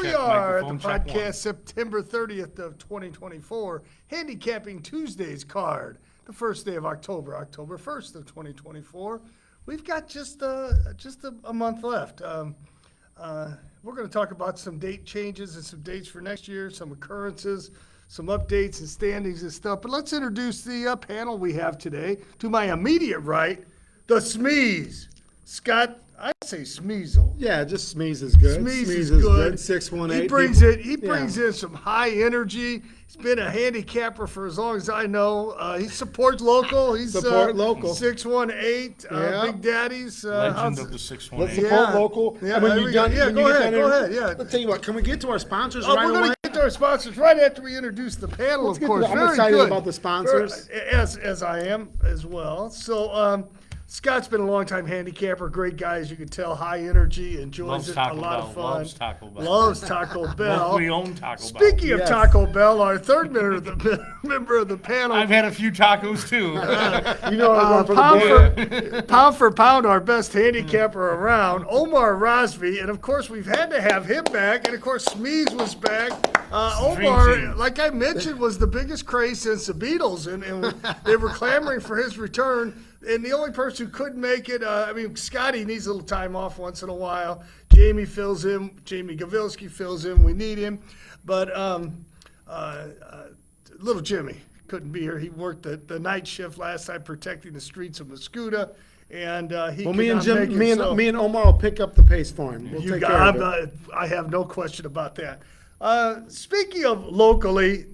we are at the Microphone check one. podcast September 30th of 2024. Handicapping Tuesdays card. The first day of October, October 1st of 2024. We've got just a month left. We're going to talk about some date changes and some dates for next year, some occurrences, some updates and standings and stuff. But let's introduce the panel we have today. To my immediate right, the Smeeze. Scott, I say Smeezel. Yeah, just Smeeze is good. Smeeze is good. 618. He brings in some high energy. He's been a handicapper for as long as I know. He supports local. He's Support local. 618. Big Daddies. Legend of the 618. Let's support local. Yeah, And when there you're we go. done, Yeah, when go you get ahead, done go here- ahead, yeah. I'll tell you what, can we get to our sponsors Oh, right we're away? going to get to our sponsors right after we introduce the panel, Let's of get course. to it. I'm Very excited good. about the sponsors. As I am as well. So Scott's been a long-time handicapper. Great guy, as you can tell. High energy. Enjoys Loves it. Taco A lot Bell. of fun. Loves Taco Bell. Loves Taco Bell. Locally owned Taco Bell. Speaking of Yes. Taco Bell, our third member of the panel. I've had a few tacos too. You know I'm going for the board. Pound for pound, our best handicapper around, Omar Rosvi, and of course we've had to have him back, and of course Smeeze was back. Omar, team. like I mentioned, was the biggest craze since the Beatles, and they were clamoring for his return. And the only person who couldn't make it, Scotty needs a little time off once in a while. Jamie fills in. Jamie Gavilski fills in. We need him, but little Jimmy couldn't be here. He worked the night shift last night protecting the streets of Mascoutah, and he Well, could me and not Jim, make it, me and so me and Omar will pick up the pace for him. We'll you take got, care of it. I have no question about that. Speaking of locally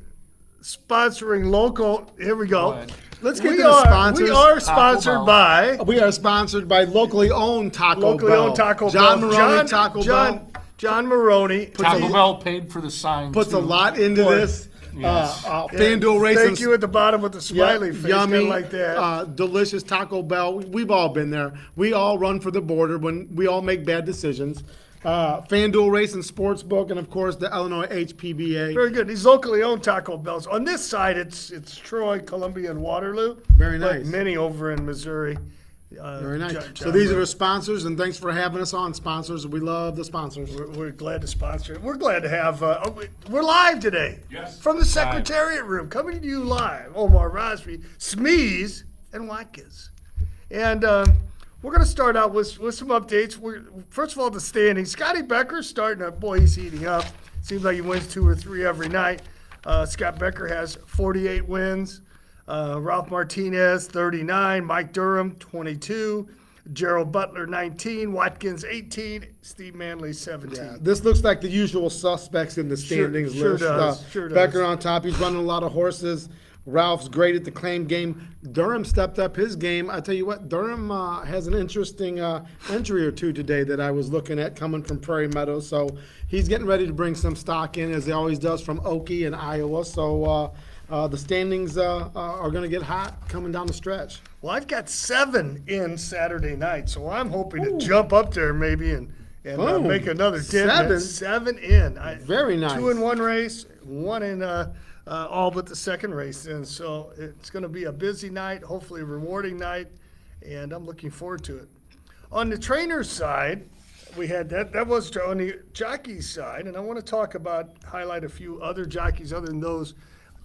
sponsoring local, here we go. ahead. Let's get We to the are, sponsors. we are sponsored Bell. by We are sponsored by locally owned Taco locally Bell. owned Taco John Bell. Maroney Taco Bell John Maroney. Taco Bell paid for the sign. puts too. a lot into this. Yes. FanDuel Racing. Thank you at the bottom with the smiley face, Yummy, kinda like that. delicious Taco Bell. We've all been there. We all run for the border when we all make bad decisions. FanDuel Racing Sportsbook, and of course the Illinois HPBA. Very good. These locally owned Taco Bells. On this side, it's Troy, Columbia, and Waterloo. Very But nice. many over in Missouri. Very nice. John So these are Maroney. our sponsors, and thanks for having us on, sponsors. We love the sponsors. We're glad to sponsor it. We're glad to have. We're live today. Yes. From the Secretariat Room, coming to you live. Omar Rosby, Smeeze, and Watkins. And we're going to start out with some updates. First of all, the standings. Scotty Becker's starting to, boy, he's heating up. Seems like he wins 2 or 3 every night. Scott Becker has 48 wins. Ralph Martinez, 39. Mike Durham, 22. Gerald Butler, 19. Watkins, 18. Steve Manley, 17. Yeah, this looks like the usual suspects in the standings sure list. does, sure does. Becker on top. He's running a lot of horses. Ralph's great at the claim game. Durham stepped up his game. I tell you what, Durham has an interesting entry or two today that I was looking at coming from Prairie Meadows. So he's getting ready to bring some stock in, as he always does, from Okie in Iowa. So the standings are going to get hot coming down the stretch. Well, I've got 7 in Saturday night, so I'm hoping to jump up there maybe and Oh, make another dip. 7? 7 in. Very nice. 2 in one race, 1 in all but the second race. And so it's going to be a busy night, hopefully a rewarding night, and I'm looking forward to it. On the trainer's side, we had that was on the jockey's side, and I want to highlight a few other jockeys other than those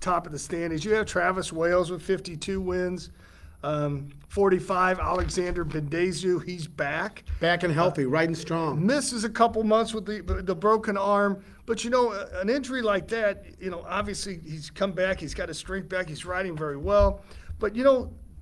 top of the standings. You have Travis Wales with 52 wins. 45, Alexander Bendezu, he's back. Back and healthy, riding strong. Misses a couple months with the broken arm, but an injury like that, obviously he's come back, he's got his strength back, he's riding very well. But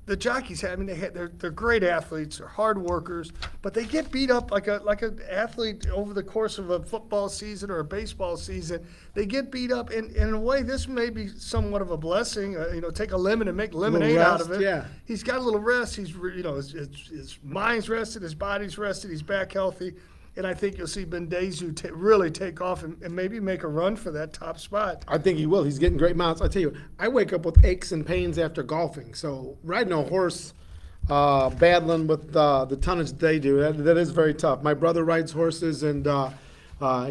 the jockeys they're great athletes, they're hard workers, but they get beat up like an athlete over the course of a football season or a baseball season. They get beat up, and in a way, this may be somewhat of a blessing. Take a lemon and make lemonade out of rest, it. yeah. He's got a little rest. He's his mind's rested, his body's rested, he's back healthy. And I think you'll see Bendezu really take off and maybe make a run for that top spot. I think he will. He's getting great mounts. I tell you, I wake up with aches and pains after golfing. So riding a horse, battling with the tonnage that they do, that is very tough. My brother rides horses, and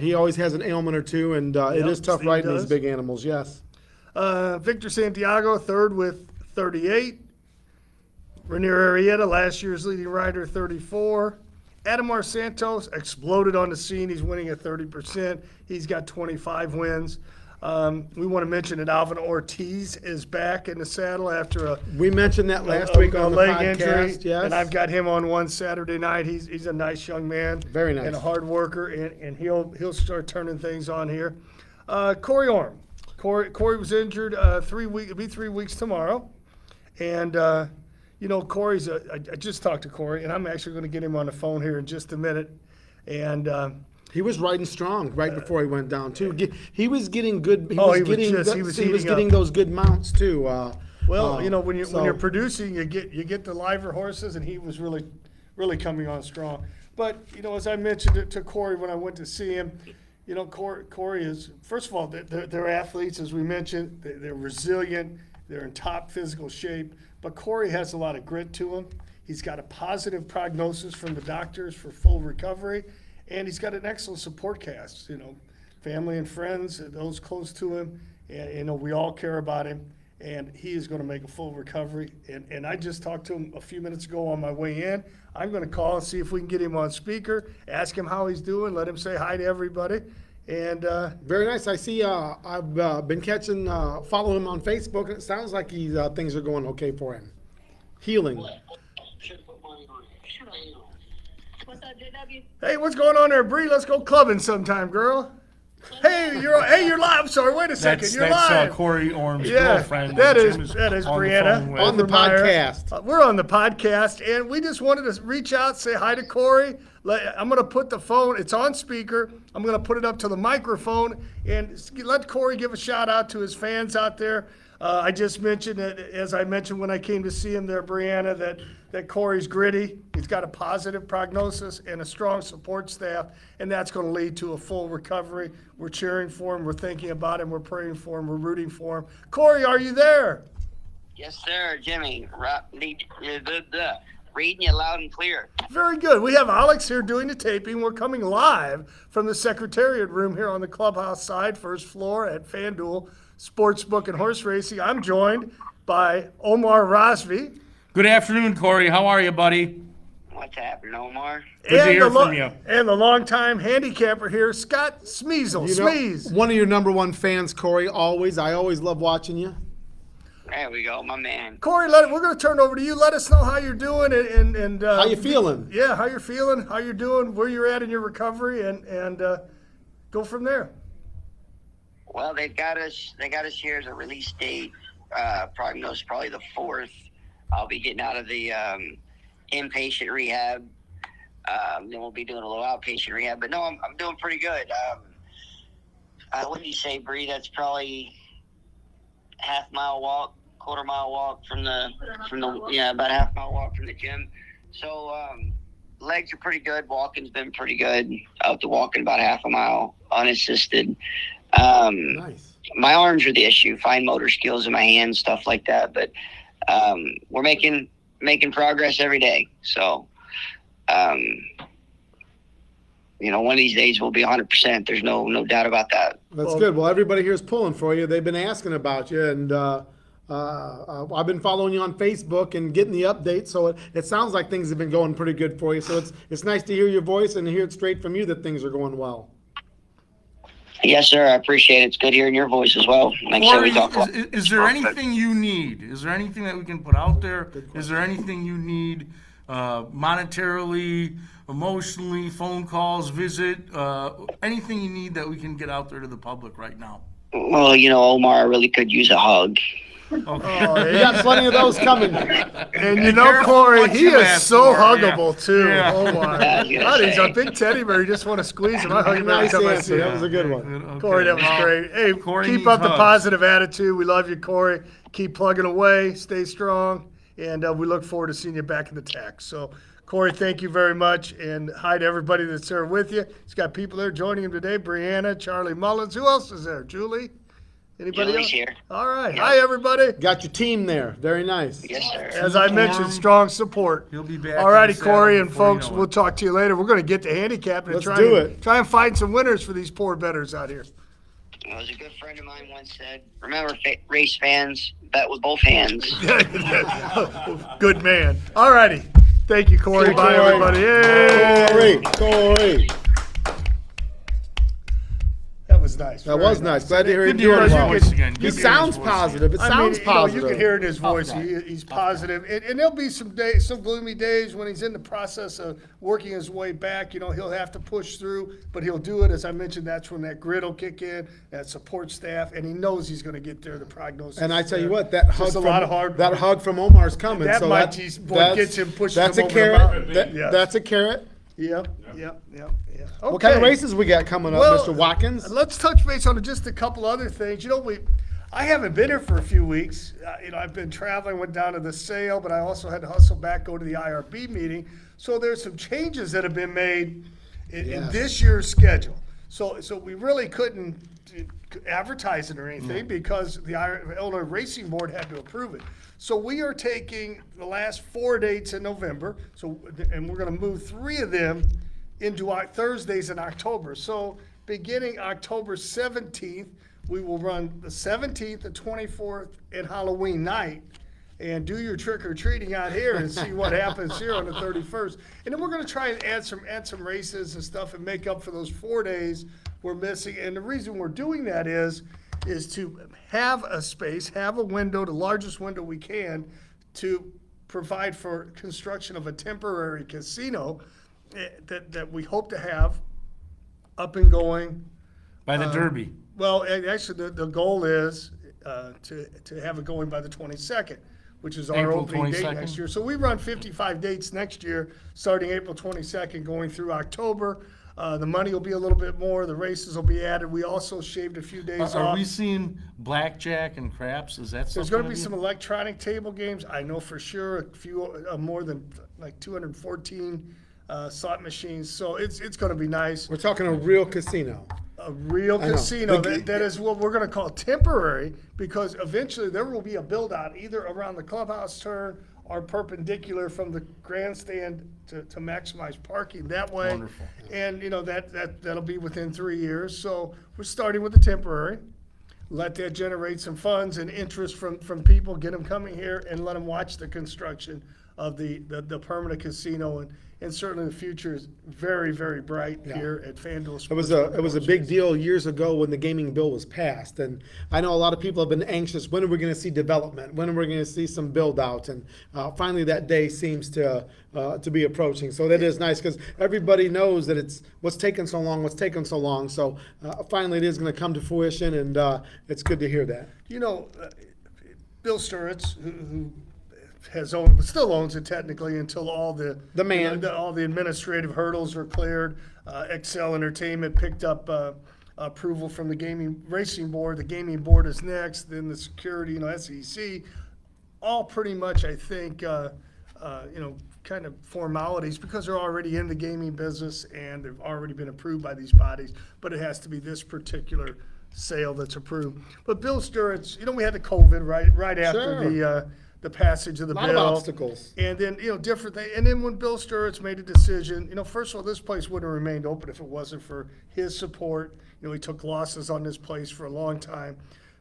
he always has an ailment or two, and it is tough Steve riding does. these big animals, yes. Victor Santiago, third with 38. Rainier Arrieta, last year's leading rider, 34. Adamar Santos exploded on the scene. He's winning at 30%. He's got 25 wins. We want to mention that Alvin Ortiz is back in the saddle after a We mentioned that last week on the leg podcast. injury, Yes. and I've got him on one Saturday night. He's a nice young man, Very nice. and a hard worker, and he'll start turning things on here. Corey Orm, Corey was injured 3 weeks. It'll be 3 weeks tomorrow, and Corey's. I just talked to Corey, and I'm actually going to get him on the phone here in just a minute, and. He was riding strong right before he went down too. He was getting good. He was was getting up. those good mounts too. Well, when so- you're producing, you get the liver horses, and he was really coming on strong. But as I mentioned it to Corey when I went to see him, Corey is, first of all, they're athletes, as we mentioned. They're resilient. They're in top physical shape. But Corey has a lot of grit to him. He's got a positive prognosis from the doctors for full recovery. And he's got an excellent support cast, family and friends, those close to him. And, we all care about him. And he is going to make a full recovery. And I just talked to him a few minutes ago on my way in. I'm going to call and see if we can get him on speaker, ask him how he's doing, let him say hi to everybody. And very nice. I see. I've been following him on Facebook, and it sounds like things are going okay for him. Healing. What's up, JW? hey, what's going on there, Bree? Let's go clubbing sometime, girl. Hey, you're live. Sorry, wait a second. That's You're live. Corey Orm's Yeah, girlfriend. that Jim is on the Brianna phone with. On the Overmeyer. podcast. We're on the podcast, and we just wanted to reach out, say hi to Corey. I'm going to put the phone, it's on speaker. I'm going to put it up to the microphone and let Corey give a shout out to his fans out there. I just mentioned that, as I mentioned when I came to see him there, Brianna, that Corey's gritty. He's got a positive prognosis and a strong support staff, and that's going to lead to a full recovery. We're cheering for him. We're thinking about him. We're praying for him. We're rooting for him. Corey, are you there? Yes, sir, Jimmy. Reading you loud and clear. Very good. We have Alex here doing the taping. We're coming live from the Secretariat Room here on the clubhouse side, first floor at FanDuel Sportsbook and Horse Racing. I'm joined by Omar Rosvi. Good afternoon, Corey. How are you, buddy? What's happening, Omar? Good to hear from you. And the longtime handicapper here, Scott Smeasel. Smeeze. One of your number one fans, Corey. I always love watching you. There we go, my man. Corey, we're going to turn over to you. Let us know how you're doing and How you feeling? Yeah, how you're feeling, how you're doing, where you're at in your recovery, and go from there. Well, they got us here as a release date. Prognosis probably the 4th. I'll be getting out of the inpatient rehab. Then we'll be doing a little outpatient rehab. But no, I'm doing pretty good. What did you say, Bree? That's probably half-mile walk, quarter-mile walk from the about a half-mile walk from the gym. So legs are pretty good. Walking's been pretty good. Out to walking about half a mile unassisted. Nice. My arms are the issue. Fine motor skills in my hands, stuff like that. But we're making progress every day. So, one of these days we'll be 100%. There's no doubt about that. That's good. Well, everybody here is pulling for you. They've been asking about you, and I've been following you on Facebook and getting the updates. So it sounds like things have been going pretty good for you. So it's nice to hear your voice and hear it straight from you that things are going well. Yes, sir. I appreciate it. It's good hearing your voice as well. Like I said, we talk about. Is there anything you need? Is there anything that we can put out there? Is there anything you need monetarily, emotionally, phone calls, visit, anything you need that we can get out there to the public right now? Well, Omar, I really could use a hug. Okay. Oh, You got plenty of those coming. And careful Corey, what he you is ask so for, huggable too. Yeah. Oh my! I was gonna God, he's say. a big teddy bear. You just want to squeeze him. I hug him every Nice time I answer. see That him. was a good one. Okay. Corey, that was Well, great. Hey, Corey keep needs up the hugs. positive attitude. We love you, Corey. Keep plugging away. Stay strong, and we look forward to seeing you back in the tack. So, Corey, thank you very much, and hi to everybody that's there with you. He's got people there joining him today. Brianna, Charlie Mullins. Who else is there? Julie? Anybody Julie's else? here. All right. Hi, everybody. Got your team there. Very nice. Yes, sir. As I mentioned, strong support. He'll be back. All righty, in the saddle Corey and before you folks, know it. we'll talk to you later. We're going to get to handicapping and Let's do it. try and find some winners for these poor bettors out here. Well, as a good friend of mine once said, remember, race fans, bet with both hands. Good man. All righty. Thank you, Corey. Bye, everybody. Yay! Corey. That was nice. That Very was nice. Glad to hear him Good to hear doing his well. voice again. He Good to hear sounds his voice again. positive. It I sounds mean, positive. you can hear in his voice, guy. he's positive. And there'll be some days, some gloomy days when he's in the process of working his way back. He'll have to push through, but he'll do it. As I mentioned, that's when that grit will kick in, that support staff, and he knows he's going to get there. The prognosis. And I is tell you there. what, that hug Just a from lot of hard that work. hug from Omar's coming. That so might that's, be what gets him, pushes that's him a over the carrot. mountain. Yes. That's a carrot. Yep. What kind of Okay. races we got coming up, Well, Mr. Watkins? Let's touch base on just a couple other things. I haven't been here for a few weeks. I've been traveling, went down to the sale, but I also had to hustle back, go to the IRB meeting. So there's some changes that have been made in this year's schedule. So we really couldn't advertise it or anything because the Illinois Racing Board had to approve it. So we are taking the last 4 dates in November. And we're going to move 3 of them into our Thursdays in October. So beginning October 17th, we will run the 17th, the 24th, and Halloween night, and do your trick or treating out here and see what happens here on the 31st. And then we're going to try and add some races and stuff and make up for those 4 days we're missing. And the reason we're doing that is to have a space, have a window, the largest window we can, to provide for construction of a temporary casino that we hope to have up and going. By the Derby. Well, actually, the goal is to have it going by the 22nd, which is our April opening date 22nd? next year. So we run 55 dates next year, starting April 22nd, going through October. The money will be a little bit more. The races will be added. We also shaved a few days Are off. we seeing blackjack and craps? Is that There's something? going to be some electronic table games. I know for sure a few more than like 214 slot machines. So it's going to be nice. We're talking a real casino. A real know. casino Like- that is what we're going to call temporary, because eventually there will be a build out either around the clubhouse turn or perpendicular from the grandstand to maximize parking that way. Wonderful. And that'll be within 3 years. So we're starting with the temporary. Let that generate some funds and interest from people, get them coming here and let them watch the construction of the permanent casino. And certainly the future is very, very bright here at FanDuel Sports. It was a big deal years ago when the gaming bill was passed, and I know a lot of people have been anxious. When are we going to see development? When are we going to see some build out? And finally, that day seems to be approaching. So that is nice because everybody knows that it's what's taken so long. So finally, it is going to come to fruition, and it's good to hear that. Bill Sturritz, who still owns it technically until all the all the administrative hurdles are cleared. Excel Entertainment picked up approval from the Gaming Racing Board. The Gaming Board is next, then the security, SEC. All pretty much, I think, kind of formalities because they're already in the gaming business and they've already been approved by these bodies. But it has to be this particular sale that's approved. But Bill Sturritz, we had the COVID right after the passage of the bill. A lot of obstacles. And then, different things. And then when Bill Sturritz made a decision, first of all, this place wouldn't have remained open if it wasn't for his support. He took losses on this place for a long time.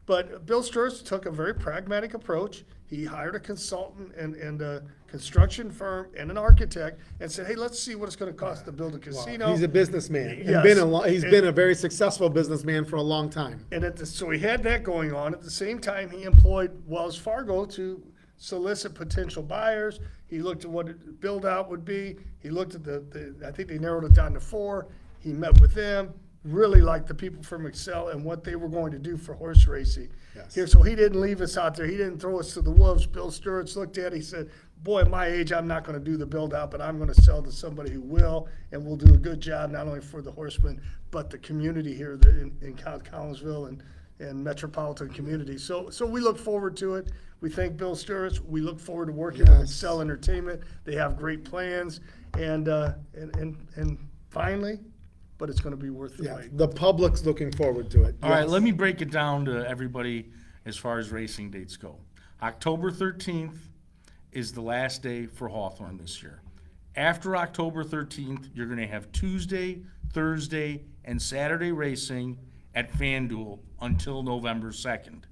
But Bill Sturritz took a very pragmatic approach. He hired a consultant and a construction firm and an architect and said, hey, let's see what it's going to cost to build a casino. He's a businessman. Yes. He's been a very successful businessman for a long time. And so he had that going on. At the same time, he employed Wells Fargo to solicit potential buyers. He looked at what a build out would be. He looked at I think they narrowed it down to 4. He met with them, really liked the people from Excel and what they were going to do for horse racing. Yes. Here, so he didn't leave us out there. He didn't throw us to the wolves. Bill Sturritz looked at it. He said, boy, at my age, I'm not going to do the build out, but I'm going to sell to somebody who will, and will do a good job, not only for the horsemen, but the community here in Collinsville and metropolitan community. So we look forward to it. We thank Bill Sturritz. We look forward to working with Excel Entertainment. They have great plans, and finally, but it's going to be worth the wait. The public's looking forward to it. All right, let me break it down to everybody as far as racing dates go. October 13th is the last day for Hawthorne this year. After October 13th, you're going to have Tuesday, Thursday, and Saturday racing at FanDuel until November 2nd.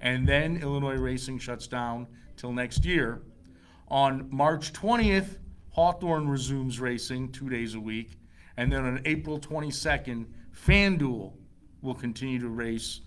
And then Illinois Racing shuts down till next year. On March 20th, Hawthorne resumes racing 2 days a week. And then on April 22nd, FanDuel will continue to race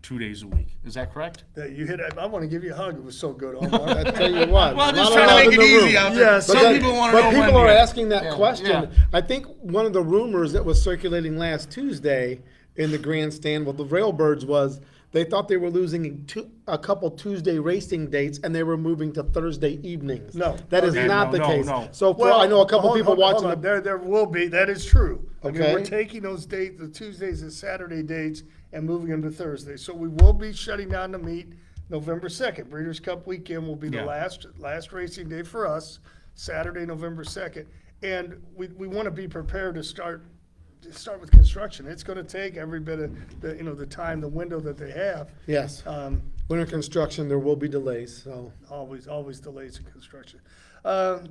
2 days a week. Is that correct? That you hit. I want to give you a hug. It was so good, Omar. I tell you what. Well, a just lot trying of to love make in it the room. easy out there. Yes. Some But people want to know But when people are to- asking that Yeah, question. yeah. I think one of the rumors that was circulating last Tuesday in the grandstand with the Railbirds was they thought they were losing a couple Tuesday racing dates and they were moving to Thursday evenings. No. That is Okay, not no, the no, case. no. So I know a couple people watching. Hold on. There will be. That is true. I mean, we're Okay. taking those dates, the Tuesdays and Saturday dates, and moving them to Thursday. So we will be shutting down the meet November 2nd. Breeders' Cup weekend will be the Yeah. last racing day for us, Saturday, November 2nd. And we want to be prepared to start with construction. It's going to take every bit of the time, the window that they have. Yes. Winter construction, there will be delays. So Always delays in construction.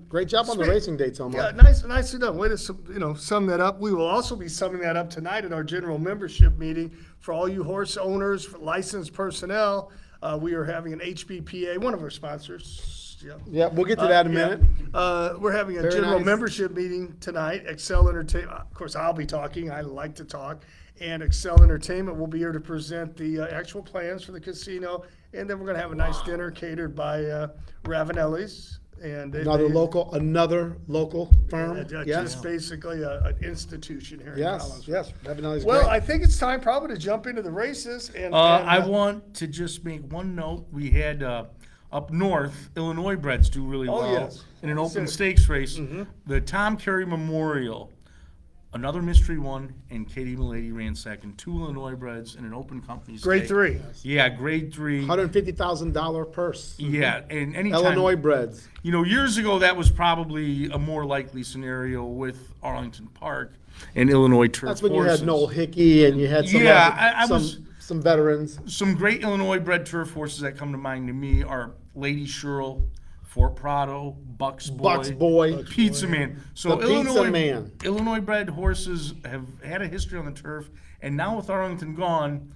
great job on the racing dates, Omar. Yeah, nicely done. Way to sum that up. We will also be summing that up tonight at our general membership meeting for all you horse owners, for licensed personnel. We are having an HBPA, one of our sponsors. Yeah. Yeah, we'll get to that in a minute. We're having a Very general nice. membership meeting tonight. Excel Entertainment, of course, I'll be talking. I like to talk. And Excel Entertainment will be here to present the actual plans for the casino. And then we're going to have a nice dinner catered by Ravanelli's. And Another local firm. just Yes. basically an institution here in Yes. Collinsville. Yes. Ravenelli's Well, great. I think it's time probably to jump into the races. And I want to just make one note. We had up north, Illinois breds do really Oh, well yes. in an open So- stakes race. The Tom Carey Memorial, another mystery one, and Katie Milady ran second. 2 Illinois breds in an open company Grade stake. 3. Yeah, grade 3. $150,000 purse. Yeah, and anytime. Illinois breds. Years ago, that was probably a more likely scenario with Arlington Park and Illinois turf That's when horses. you had Noel Hickey and you had some Yeah, other- some veterans. Some great Illinois bred turf horses that come to mind to me are Lady Sherrill, Fort Prado, Bucks Boy, Bucks Boy. Pizza Man. So The Pizza Illinois Man. Illinois bred horses have had a history on the turf, and now with Arlington gone,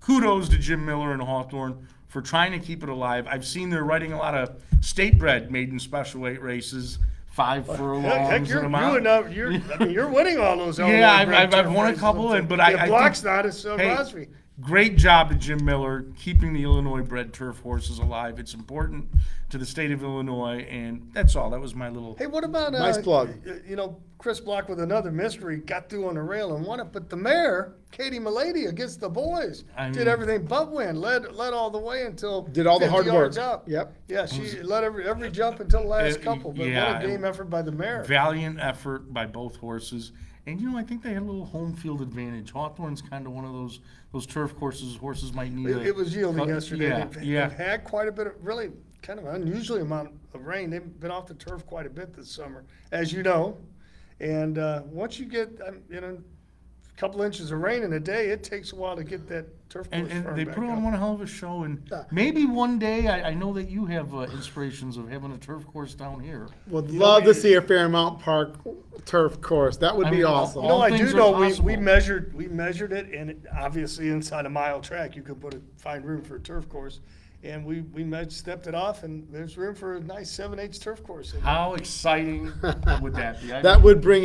kudos to Jim Miller and Hawthorne for trying to keep it alive. I've seen they're writing a lot of state bred maiden special weight races, 5 furlongs. Heck, you're and you're winning all those. Yeah, Illinois bred I've turf won a races. couple, but I think- Block's not as Hey, Rosby. Great job to Jim Miller keeping the Illinois bred turf horses alive. It's important to the state of Illinois, and that's all. That was my little. Hey, what about Nice plug. Chris Block with another mystery got through on the rail and won it, but the mare, Katie Milady, against the boys, I did mean- everything but win. Led all the way until Did all the 50 hard yards work. Up. Yep. Yeah, she led every jump until the last couple. But yeah, what a game effort by the mare. Valiant effort by both horses. And, I think they had a little home field advantage. Hawthorne's kind of one of those turf courses horses might need. It was yielding yesterday. Yeah, They've had quite a bit of really kind of unusually amount of rain. They've been off the turf quite a bit this summer, as you know. And once you get a couple inches of rain in a day, it takes a while to get that turf course And firm they back put on up. one hell of a show. And maybe one day, I know that you have inspirations of having a turf course down here. Would love to see a Fairmount Park turf course. That would I be mean, awesome. all I do things are know possible. we measured it, and obviously inside a mile track, you could find room for a turf course. And we stepped it off, and there's room for a nice 7/8 turf course. How exciting would that be? That would bring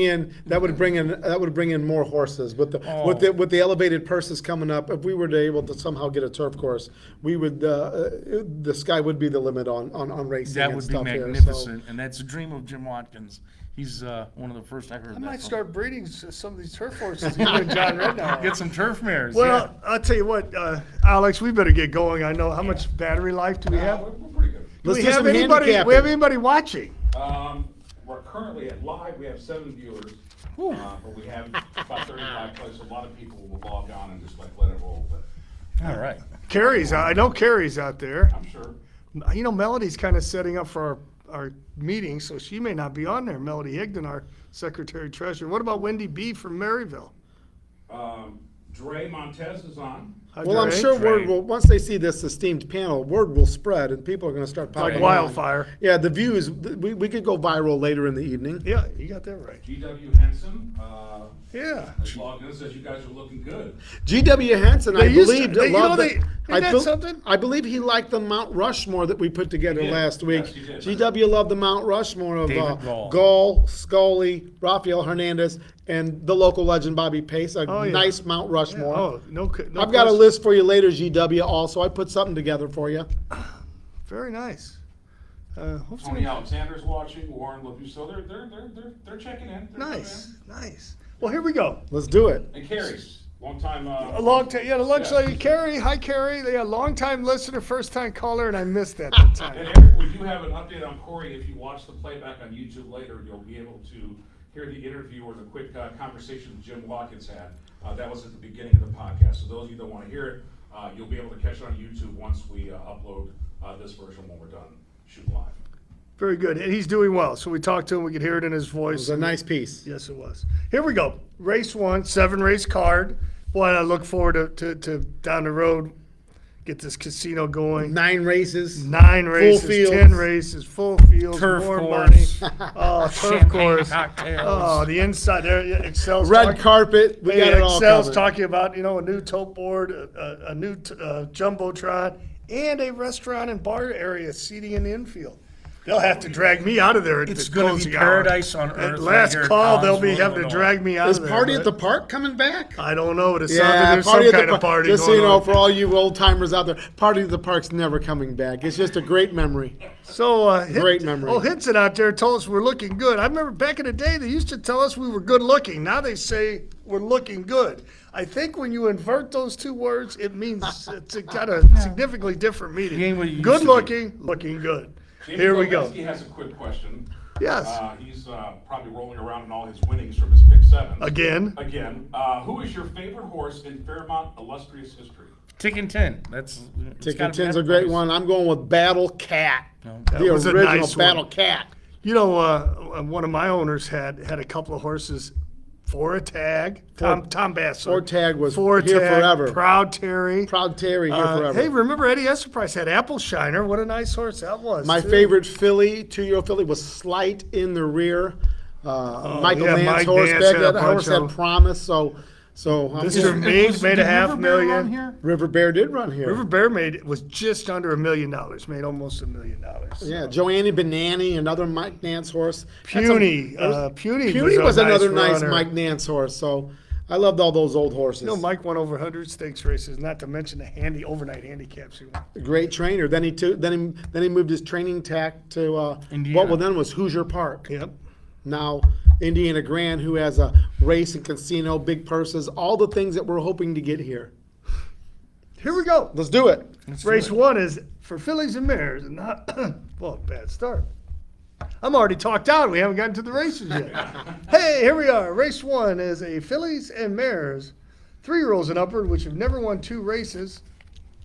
in more horses with the elevated purses coming up. If we were to able to somehow get a turf course, we would the sky would be the limit on racing. That and would be stuff here, so. magnificent, and that's a dream of Jim Watkins. He's one of the first I heard. I that might from. start breeding some of these turf horses. You and John Rednow. Get some turf mares. Well, I'll tell you what, Alex, we better get going. I know how much battery life do we have? We're pretty good. Do Let's we do have some anybody? handicapping. We have anybody watching? We're currently at live. We have 7 viewers, but we have about 35 places. A lot of people will log on and just let it roll. But All right. Carrie's out. I know Carrie's out there. I'm sure. Melody's kind of setting up for our meeting, so she may not be on there. Melody Higdon, our secretary treasurer. What about Wendy B from Maryville? Dre Montez is on. Well, I'm sure word will, once they see this esteemed panel, word will spread and people are going to start popping Like on. wildfire. Yeah, the views, we could go viral later in the evening. Yeah, you got that right. GW Henson, Yeah. has logged in, says you guys are looking good. G.W. Henson, They I used to- believe, they- you know, loved they- it. isn't that something? I believe he liked the Mount Rushmore that we put together He did. last week. Yes, he did. G.W. loved the Mount Rushmore of David Gall. Gall, Scully, Rafael Hernandez, and the local legend Bobby Pace. A Oh, yeah. nice Mount Yeah, Rushmore. oh, no I've got a question. list for you later, GW. Also, I put something together for you. Very nice. Hopefully, Tony Alexander's watching, Warren LaBusso, they're checking in. They're nice, nice. Well, here we go. Let's do it. coming in. And Carrie, long time, A long time, yeah, the lunch Yeah. lady, Carrie. Hi, Carrie. They a long time listener, first time caller, and I missed that one time. And Eric, we do have an update on Corey. If you watch the playback on YouTube later, you'll be able to hear the interview or the quick conversation Jim Watkins had. That was at the beginning of the podcast. So those of you that want to hear it, you'll be able to catch it on YouTube once we upload this version when we're done shooting live. Very good, and he's doing well. So we talked to him. We could hear it in his It voice. was a nice piece. Yes, it was. Here we go. Race 1, 7-race card. Boy, I look forward to down the road, get this casino going. 9 races. 9 races, fields. 10 races, full fields, Turf more course. money. Oh, turf Champagne course. cocktails. Oh, the inside there. Yeah, Excel's Red talking- carpet. We got it all Excel's covered. talking about, a new tote board, a new jumbotron, and a restaurant and bar area seating in the infield. They'll have to drag me out of there at It's the gonna be closing hour. paradise on At earth. right last here at call, they'll be Collinsville, having to Illinois. drag me out Is of there. Party at the but Park coming back? I don't know, but it sounds like there's some Party at kind the of Park. party Just so going you know, on. for all you old timers out there, Party at the Park's never coming back. It's just a great memory. So, Great memory. Oh, Hinson out there told us we're looking good. I remember back in the day, they used to tell us we were good looking. Now they say we're looking good. I think when you invert those two words, it means it's a kind of significantly different meaning. It ain't what it used Good to be. looking, looking good. David Here we go. Goleski has a quick question. Yes. He's probably rolling around in all his winnings from his Pick 7. Again. Who is your favorite horse in Fairmont illustrious history? Ticking 10. That's it's Ticket gotta be 10's a that great price. one. I'm going with Battle Cat. That The was a original nice one. Battle Cat. One of my owners had a couple of horses for a tag. Tom Bass. For Tag was For here Tag, forever. Proud Terry. Proud Terry here forever. Hey, remember Eddie Esserprice had Apple Shiner? What a nice horse that was. My too. favorite filly, 2-year-old filly, was Slight in the rear. Michael yeah, Nance Mike horse Nance back had a that horse bunch of had them. promise. So I'm Mr. just- Mink made a Did half River Bear run million. here? River Bear did run here. River Bear was just under $1 million. Made almost $1 million. Yeah, Joanne Benani, another Mike Nance horse. That's Puny. a- Puny Puny was was a another nice nice runner. Mike Nance horse. So I loved all those old horses. Mike won over 100 stakes races, not to mention the overnight handicaps he won. Great trainer. Then he moved his training tack to Indiana. what then was Hoosier Park. Yep. Now Indiana Grand, who has a race and casino, big purses, all the things that we're hoping to get here. Here we go. Let's do it. Race 1 is for fillies and mares, and not well, bad start. I'm already talked out. We haven't gotten to the races yet. Hey, here we are. Race 1 is a fillies and mares, 3-year-olds and upward, which have never won 2 races,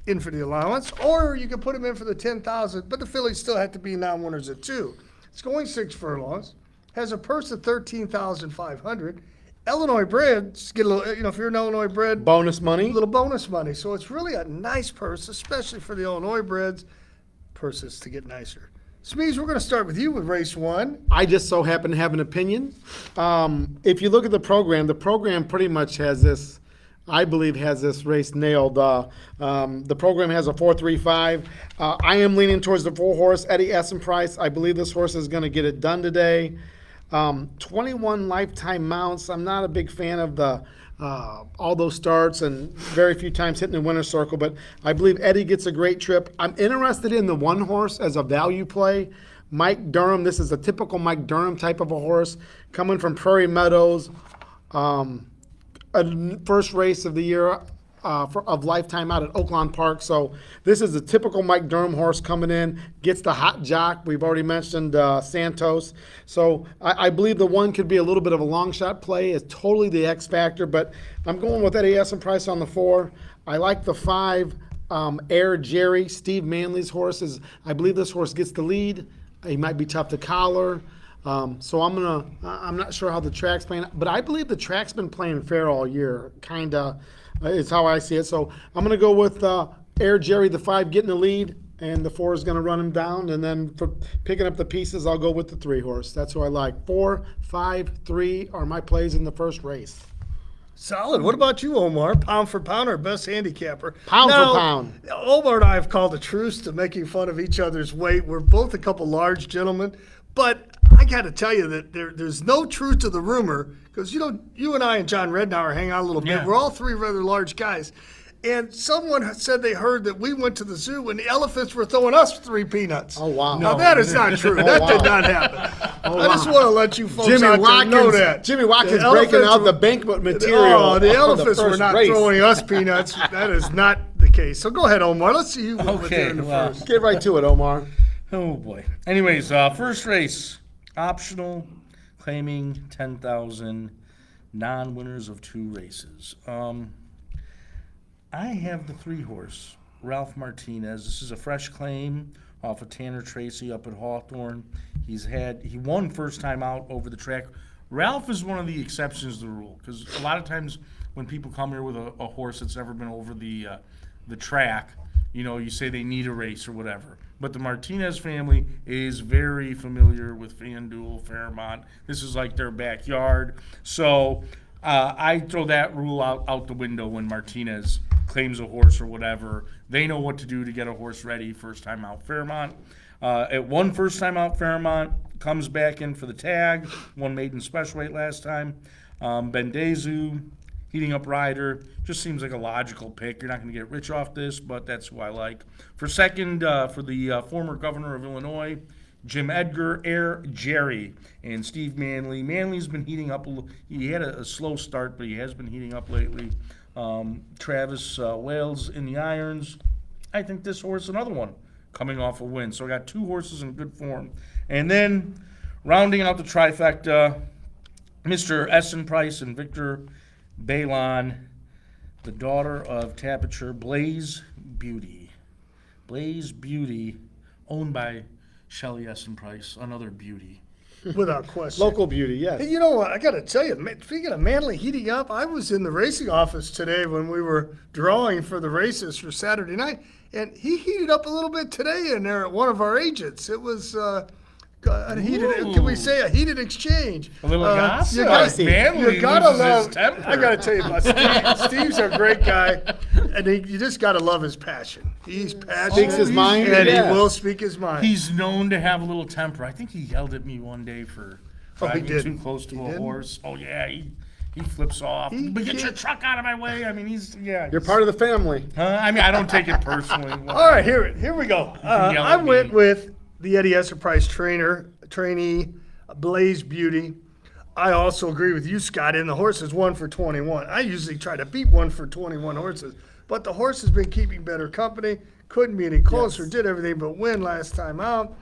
in for the allowance, or you can put them in for the 10,000. But the fillies still have to be non-winners at 2. It's going 6 furlongs. Has a purse of $13,500. Illinois bred, just get a little. If you're an Illinois bred, Bonus money. a little bonus money. So it's really a nice purse, especially for the Illinois breds. Purses to get nicer. Smeeze, we're going to start with you with race 1. I just so happen to have an opinion. If you look at the program pretty much has this, I believe, has this race nailed. The program has a 4.35. I am leaning towards the 4-horse, Eddie Essenprice. I believe this horse is going to get it done today. 21 lifetime mounts. I'm not a big fan of the all those starts and very few times hitting the winner's circle, but I believe Eddie gets a great trip. I'm interested in the 1-horse as a value play. Mike Durham, this is a typical Mike Durham type of a horse coming from Prairie Meadows. A first race of the year of lifetime out at Oaklawn Park. So this is a typical Mike Durham horse coming in, gets the hot jock. We've already mentioned Santos. So I believe the 1 could be a little bit of a long shot play. It's totally the X factor, but I'm going with Eddie Essenprice on the 4. I like the 5, Air Jerry, Steve Manley's horse. I believe this horse gets the lead. He might be tough to collar. So I'm not sure how the track's playing, but I believe the track's been playing fair all year. Kinda, is how I see it. So I'm gonna go with Air Jerry, the 5, getting the lead, and the 4 is gonna run him down. And then for picking up the pieces, I'll go with the 3 horse. That's who I like. 4, 5, 3 are my plays in the first race. Solid. What about you, Omar? Pound for pound, our best handicapper. Pound for Now, pound. Omar and I have called a truce to making fun of each other's weight. We're both a couple large gentlemen, but I got to tell you that there's no truth to the rumor because you and I and John Rednauer hang out a little bit. Yeah. We're all 3 rather large guys. And someone said they heard that we went to the zoo and the elephants were throwing us 3 peanuts. Oh, wow. Now, that is not true. Oh, That wow. did not happen. I just want to let you folks Jimmy out there know Watkins, that. Jimmy Watkins The breaking elephants out were- the banquet material. Oh, the of elephants were first not race. throwing us peanuts. That is not the case. So go ahead, Omar. Let's see you with Okay, it in the well. first. Get right to it, Omar. Oh boy. Anyways, first race, optional, claiming 10,000, non-winners of 2 races. I have the 3 horse, Ralph Martinez. This is a fresh claim off of Tanner Tracy up at Hawthorne. He won first time out over the track. Ralph is one of the exceptions to the rule because a lot of times when people come here with a horse that's never been over the track, you say they need a race or whatever. But the Martinez family is very familiar with FanDuel, Fairmont. This is like their backyard. So I throw that rule out the window when Martinez claims a horse or whatever. They know what to do to get a horse ready first time out Fairmont. At one first time out Fairmont, comes back in for the tag, won maiden special weight last time. Bendezu, heating up rider, just seems like a logical pick. You're not going to get rich off this, but that's who I like. For second, for the former governor of Illinois, Jim Edgar, Air Jerry, and Steve Manley. Manley's been heating up. He had a slow start, but he has been heating up lately. Travis Wales in the irons. I think this horse, another one, coming off a win. So I got 2 horses in good form. And then rounding out the trifecta, Mr. Essen Price and Victor Balon, the daughter of Tapiture, Blaze Beauty. Blaze Beauty, owned by Shelley Essen Price, another beauty. Without question. Local beauty, yes. Hey, you know what? I got to tell you, speaking of Manly heating up, I was in the racing office today when we were drawing for the races for Saturday night, and he heated up a little bit today in there at one of our agents. It was a heated, can we say a heated exchange? A little gossip. You gotta, Manly you gotta loses love. his temper. I got to tell you about Steve. Steve's a great guy, and you just got to love his passion. He's passionate. Speaks his mind, and yeah. he will speak his mind. He's known to have a little temper. I think he yelled at me one day for Oh, he driving did. too close to He a did? horse. Oh yeah, he flips off. But get your truck out of my way. I mean, You're part of the family. I mean, I don't take it personally. All right, here we go. can yell I at went me. with the Eddie Esser Price trainee, Blaze Beauty. I also agree with you, Scott, in the horse is 1 for 21. I usually try to beat 1 for 21 horses, but the horse has been keeping better company, couldn't be any closer, did everything but win last time out.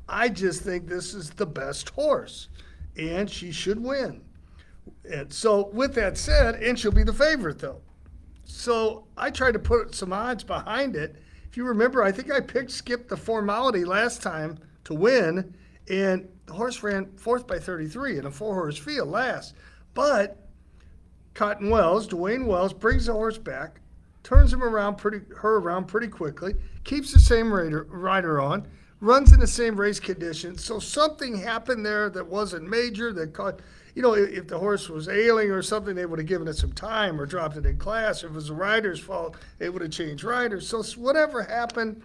I just think this is the best horse, and she should win. And so with that said, and she'll be the favorite though. So I tried to put some odds behind it. If you remember, I think I picked Skip the Formality last time to win, and the horse ran 4th by 33 in a 4-horse field last. But Cotton Wells, Dwayne Wells, brings the horse back, turns her around pretty quickly, keeps the same rider on, runs in the same race conditions. So something happened there that wasn't major that caught. If the horse was ailing or something, they would have given it some time or dropped it in class. If it was the rider's fault, they would have changed riders. So whatever happened,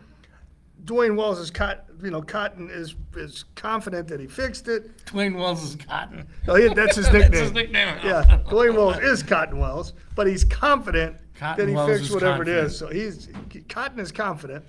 Dwayne Wells is Cotton is confident that he fixed it. Dwayne Wells is Cotton. Oh, yeah, that's his nickname. That's his nickname. Yeah, Dwayne Wells is Cotton Wells, but he's confident Cotton that he Wells fixed is whatever confident. it is. So Cotton is confident.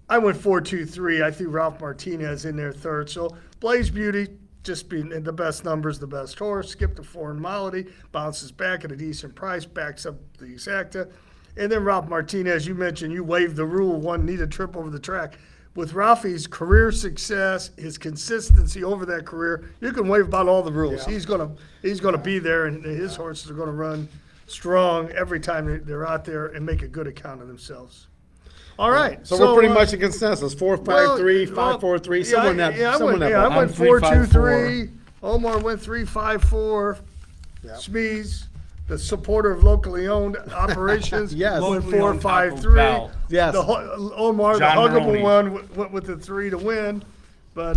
I went 4-2-3. I threw Ralph Martinez in there third. So Blaze Beauty, just being in the best numbers, the best horse. Skip the Formality, bounces back at a decent price, backs up the exacta. And then Ralph Martinez, you mentioned you waived the rule, one need a trip over the track. With Ralphie's career success, his consistency over that career, you can waive about all the rules. Yeah. He's gonna be there, and his horses are gonna run strong every time they're out there and make a good account of themselves. All right. So we're pretty much in consensus, 4-5-3, 5-4-3, somewhere in that, somewhere in that. I ballpark. went I'm 4-2-3. Omar went 3-5-4. Yeah. Smeeze, the supporter of locally owned operations, Yes. went Locally owned Taco 4-5-3. Bell. Yes. Omar, John the huggable Maroney. one, went with the 3 to win. But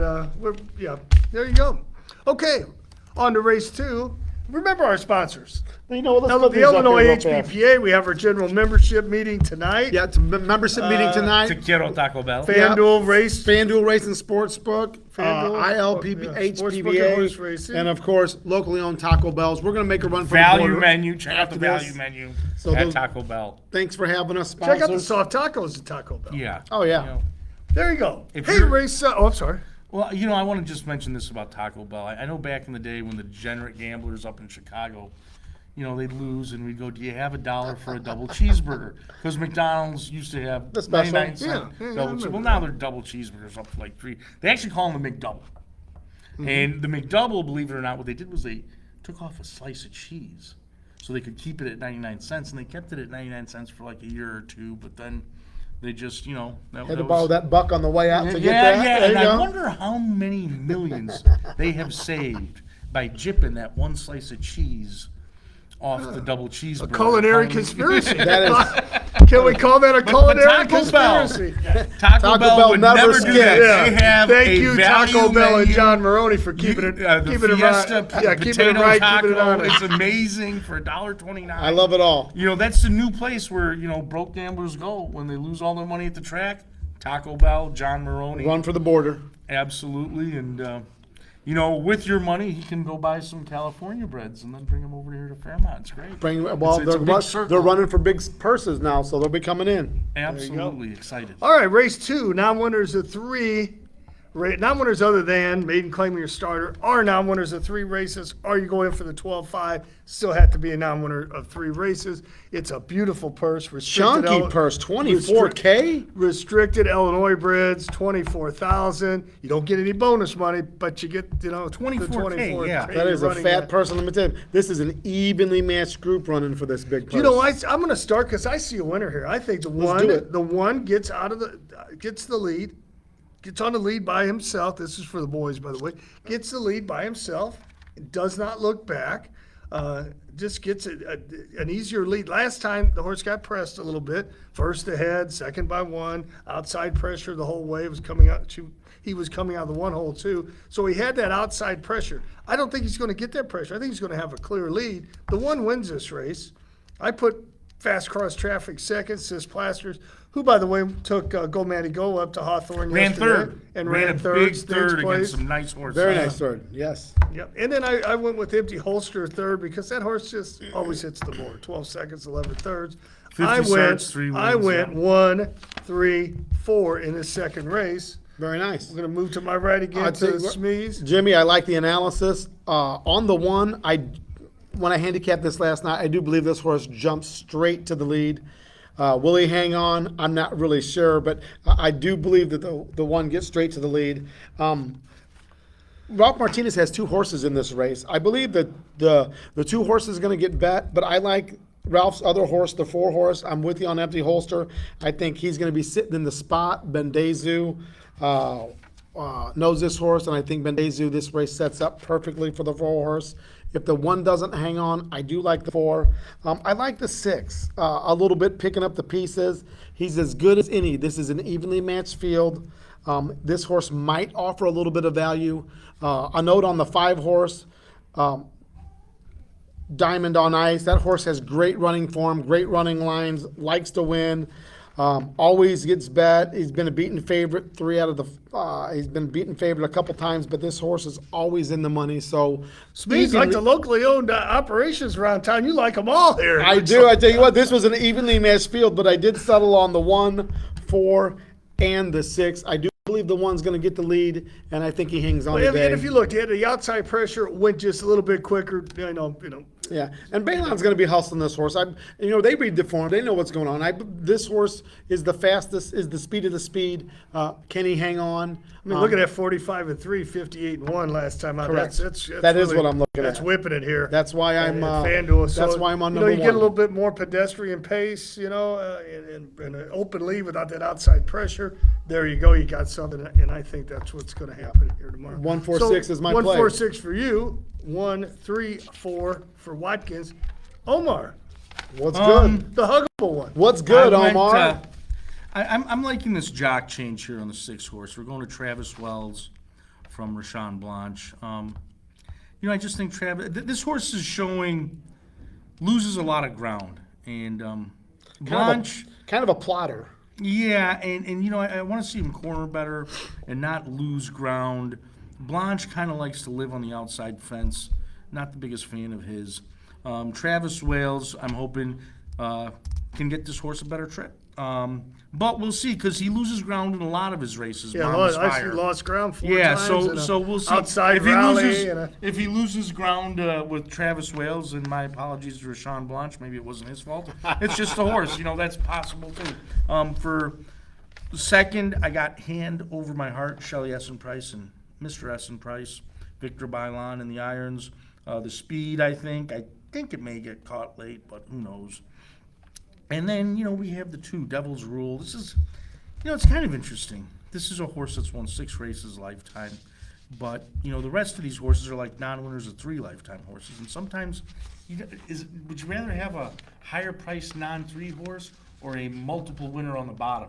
there you go. Okay, on to race 2. Remember our sponsors. You know, let's Now, put the these up Illinois here real fast. HPPA, we have our general membership meeting tonight. Yeah, it's a membership meeting tonight. Taquero Taco Bell. FanDuel race. FanDuel Racing Sportsbook, FanDuel, ILPB, yeah, Sportsbook and horse HPBA, racing. and of course, locally owned Taco Bells. We're going to make a run for the Value border menu. Check out the after value this. menu So at those- Taco Bell. Thanks for having us, Check out the sponsors. soft tacos at Taco Bell. Yeah. Oh, yeah. You know, There you go. If Hey, you're- race. I'm sorry. Well, I want to just mention this about Taco Bell. I know back in the day when the degenerate gamblers up in Chicago, they'd lose and we'd go, do you have $1 for a double cheeseburger? Because McDonald's used to have The special. 99 cent Yeah, I double remember Well, now they're double cheeseburgers up to like 3. They actually call them the McDouble. And the McDouble, believe it or not, what they did was they took off a slice of cheese so they could keep it at 99 cents. And they kept it at 99 cents for like a year or two, but then they just, Had to borrow that buck on the way out to get yeah, that. yeah, There and you I go. wonder how many millions they have saved by jipping that one slice of cheese off the double cheeseburger. A culinary Calling it- when they lose all their money at the track. Taco Bell, John Maroney. Run for the border. Absolutely, and with your money, he can go buy some California breads and then bring them over here to Fairmont. It's great. It's a big circle. they're running for big purses now, so they'll be coming in. Absolutely excited. All right, race 2. Non-winners of 3. Non-winners other than maiden claiming your starter are non-winners of 3 races. Are you going for the 12-5? Still have to be a non-winner of 3 races. It's a beautiful purse. Chunky purse, 24K? Restricted Illinois breads, 24,000. You don't get any bonus money, but you get 24K, yeah. That is a fat person. Let me tell you, this is an evenly matched group running for this big purse. I'm going to start because I see a winner here. I think do it. the one gets the lead. Gets on the lead by himself. This is for the boys, by the way. Gets the lead by himself. Does not look back. Just gets an easier lead. Last time, the horse got pressed a little bit. First ahead, second by 1. Outside pressure the whole way. Was coming out. He was coming out of the 1 hole, too. So he had that outside pressure. I don't think he's going to get that pressure. I think he's going to have a clear lead. The 1 wins this race. I put Fast Cross Traffic second, Sis Plasters, who, by the way, took Go Manny Go up to Hawthorne Ran yesterday. third. And ran ran a third. big third sixth place. against some nice horses. Very nice sword, yes. Yep. And then I went with Empty Holster third because that horse just always hits the board. 12 seconds, 11 thirds. 50 starts, 3 wins. I went yeah. 1, 3, 4 in his second race. Very nice. I'm going to move to my right again I'll to tell you what, Smeeze. Jimmy, I like the analysis. On the 1, when I handicapped this last night, I do believe this horse jumped straight to the lead. Will he hang on? I'm not really sure, but I do believe that the 1 gets straight to the lead. Ralph Martinez has 2 horses in this race. I believe that the 2 horses are going to get bet, but I like Ralph's other horse, the 4 horse. I'm with you on Empty Holster. I think he's going to be sitting in the spot. Bendezu knows this horse, and I think Bendezu, this race sets up perfectly for the 4 horse. If the 1 doesn't hang on, I do like the 4. I like the 6 a little bit, picking up the pieces. He's as good as any. This is an evenly matched field. This horse might offer a little bit of value. A note on the 5 horse, Diamond on Ice. That horse has great running form, great running lines, likes to win. Always gets bet. He's been a beaten favorite he's been beaten favorite a couple times, but this horse is always in the money. So Smeeze, like the locally owned operations around town, you like them all here. I do. I tell you what, this was an evenly matched field, but I did settle on the 1, 4, and the 6. I do believe the one's going to get the lead, and I think he hangs on And today. if you look at the outside pressure, went just a little bit quicker. Yeah, and Balon's going to be hustling this horse. They read the form. They know what's going on. This horse is the fastest, is the speed of the speed. Can he hang on? I mean, look at that 45-3, 58-1 last time out. Correct. That's That is really- what I'm looking That's at. whipping it here. That's why I'm. at FanDuel. So, That's why I'm on you number get a one. little bit more pedestrian pace, and an open lead without that outside pressure. There you go. You got something, and I think that's what's going to happen here tomorrow. 1-4-6 is my play. 1-4-6 for you. 1-3-4 for Watkins. Omar, What's good? the huggable one. What's good, I went, Omar? I'm liking this jock change here on the 6 horse. We're going to Travis Wells from Rashawn Blanche. I just think Travis. This horse is loses a lot of ground, and Blanche. Kind of a plotter. Yeah, and I want to see him corner better and not lose ground. Blanche kind of likes to live on the outside fence. Not the biggest fan of his. Travis Wales, I'm hoping, can get this horse a better trip. But we'll see, because he loses ground in a lot of his races. Yeah, Mama's I see Fire. lost ground 4 Yeah, times. in a so we'll see. Outside if he rally. loses, if he loses ground with Travis Wales, and my apologies to Rashawn Blanche, maybe it wasn't his fault. It's just a horse, that's possible too. For second, I got Hand Over My Heart, Shelley Essen Price and Mr. Essen Price, Victor Bailon in the irons. The speed, I think it may get caught late, but who knows. And then, we have the 2, Devil's Rule. This is, it's kind of interesting. This is a horse that's won 6 races lifetime. But, the rest of these horses are like non-winners of 3 lifetime horses. And sometimes, would you rather have a higher priced non-3 horse or a multiple winner on the bottom?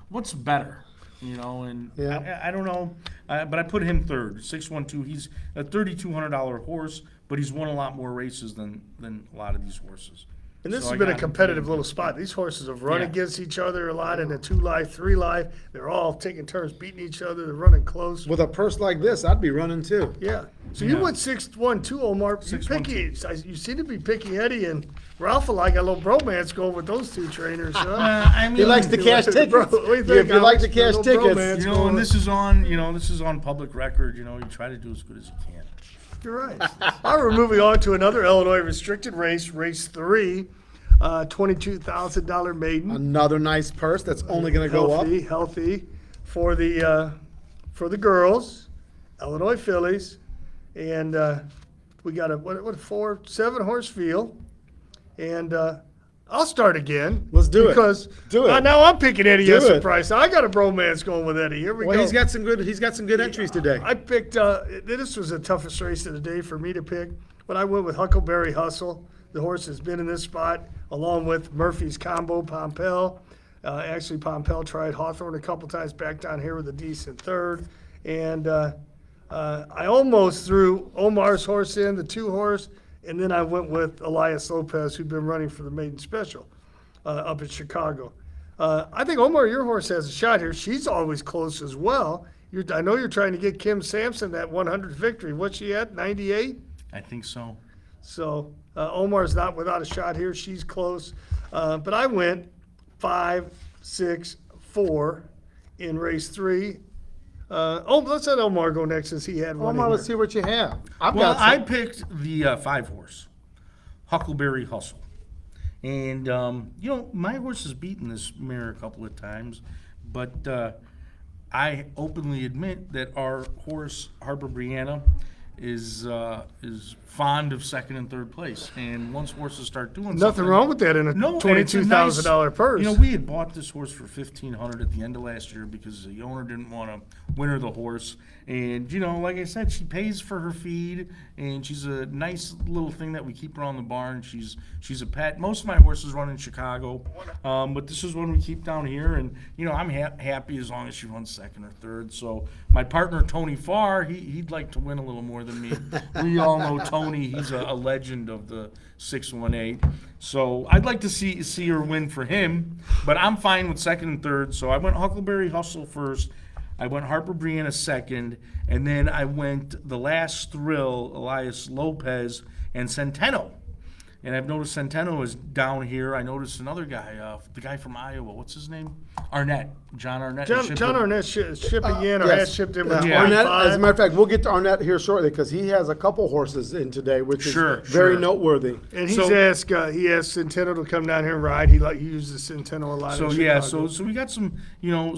What's better? And Yeah. I don't know. But I put him third, 612. He's a $3,200 horse, but he's won a lot more races than a lot of these horses. And this So has I been a got- competitive little spot. These horses have run Yeah. against each other a lot in a 2 life, 3 life. They're all taking turns beating each other. They're running close. With a purse like this, I'd be running too. Yeah. So you Yeah. went 6-1-2, Omar. You 6-1-2. picky. You seem to be picky Eddie and Ralph. I got a little bromance going with those 2 trainers. Huh? I mean, He likes to cash tickets. Bro, what do you If think, you like Alex? to cash A little tickets. bromance and going. this is on public record. You try to do as good as you can. You're right. All right, we're moving on to another Illinois restricted race, race 3, $22,000 maiden. Another nice purse that's only going to go up. Healthy for the girls, Illinois fillies, and we got a 7 horse field, and I'll start again. Let's do it. Because Do it. now I'm picking Eddie Do Essen it. Price. I got a bromance going with Eddie. Here we Well, go. he's got some good entries today. I picked. This was the toughest race of the day for me to pick, but I went with Huckleberry Hustle. The horse has been in this spot along with Murphy's Combo, Pompel. Actually, Pompel tried Hawthorne a couple times back down here with a decent third, and I almost threw Omar's horse in, the 2 horse, and then I went with Elias Lopez, who'd been running for the maiden special up in Chicago. I think, Omar, your horse has a shot here. She's always close as well. I know you're trying to get Kim Sampson that 100 victory. What's she at, 98? I think so. So Omar's not without a shot here. She's close. But I went 5, 6, 4 in race 3. Let's let Omar go next since he had one. Omar, in let's see there. what you have. I've Well, got some. I picked the 5 horse, Huckleberry Hustle. And, my horse has beaten this mare a couple of times, but I openly admit that our horse, Harper Brianna, is fond of 2nd and 3rd place. And once horses start doing Nothing something, wrong with that in a No, and it's a $22,000 nice- purse. We had bought this horse for $1,500 at the end of last year because the owner didn't want to winter the horse. And like I said, she pays for her feed, and she's a nice little thing that we keep around the barn. She's a pet. Most of my horses run in Chicago, but this is one we keep down here. And I'm happy as long as she runs 2nd or 3rd. So my partner Tony Farr, he'd like to win a little more than me. We all know Tony; he's a legend of the 618. So I'd like to see her win for him, but I'm fine with 2nd and 3rd. So I went Huckleberry Hustle first. I went Harper Brianna second, and then I went the last thrill, Elias Lopez and Centeno. And I've noticed Centeno is down here. I noticed another guy, the guy from Iowa. What's his name? Arnett. John Arnett. John Arnett shipping in or Yes. has shipped in with Yeah. Arnett, 25. as a matter of fact, we'll get to Arnett here shortly because he has a couple horses in today, which Sure, is very sure. noteworthy. And he's So- asked Centeno to come down here and ride. He uses Centeno a lot. So in yeah, Chicago. so we got some,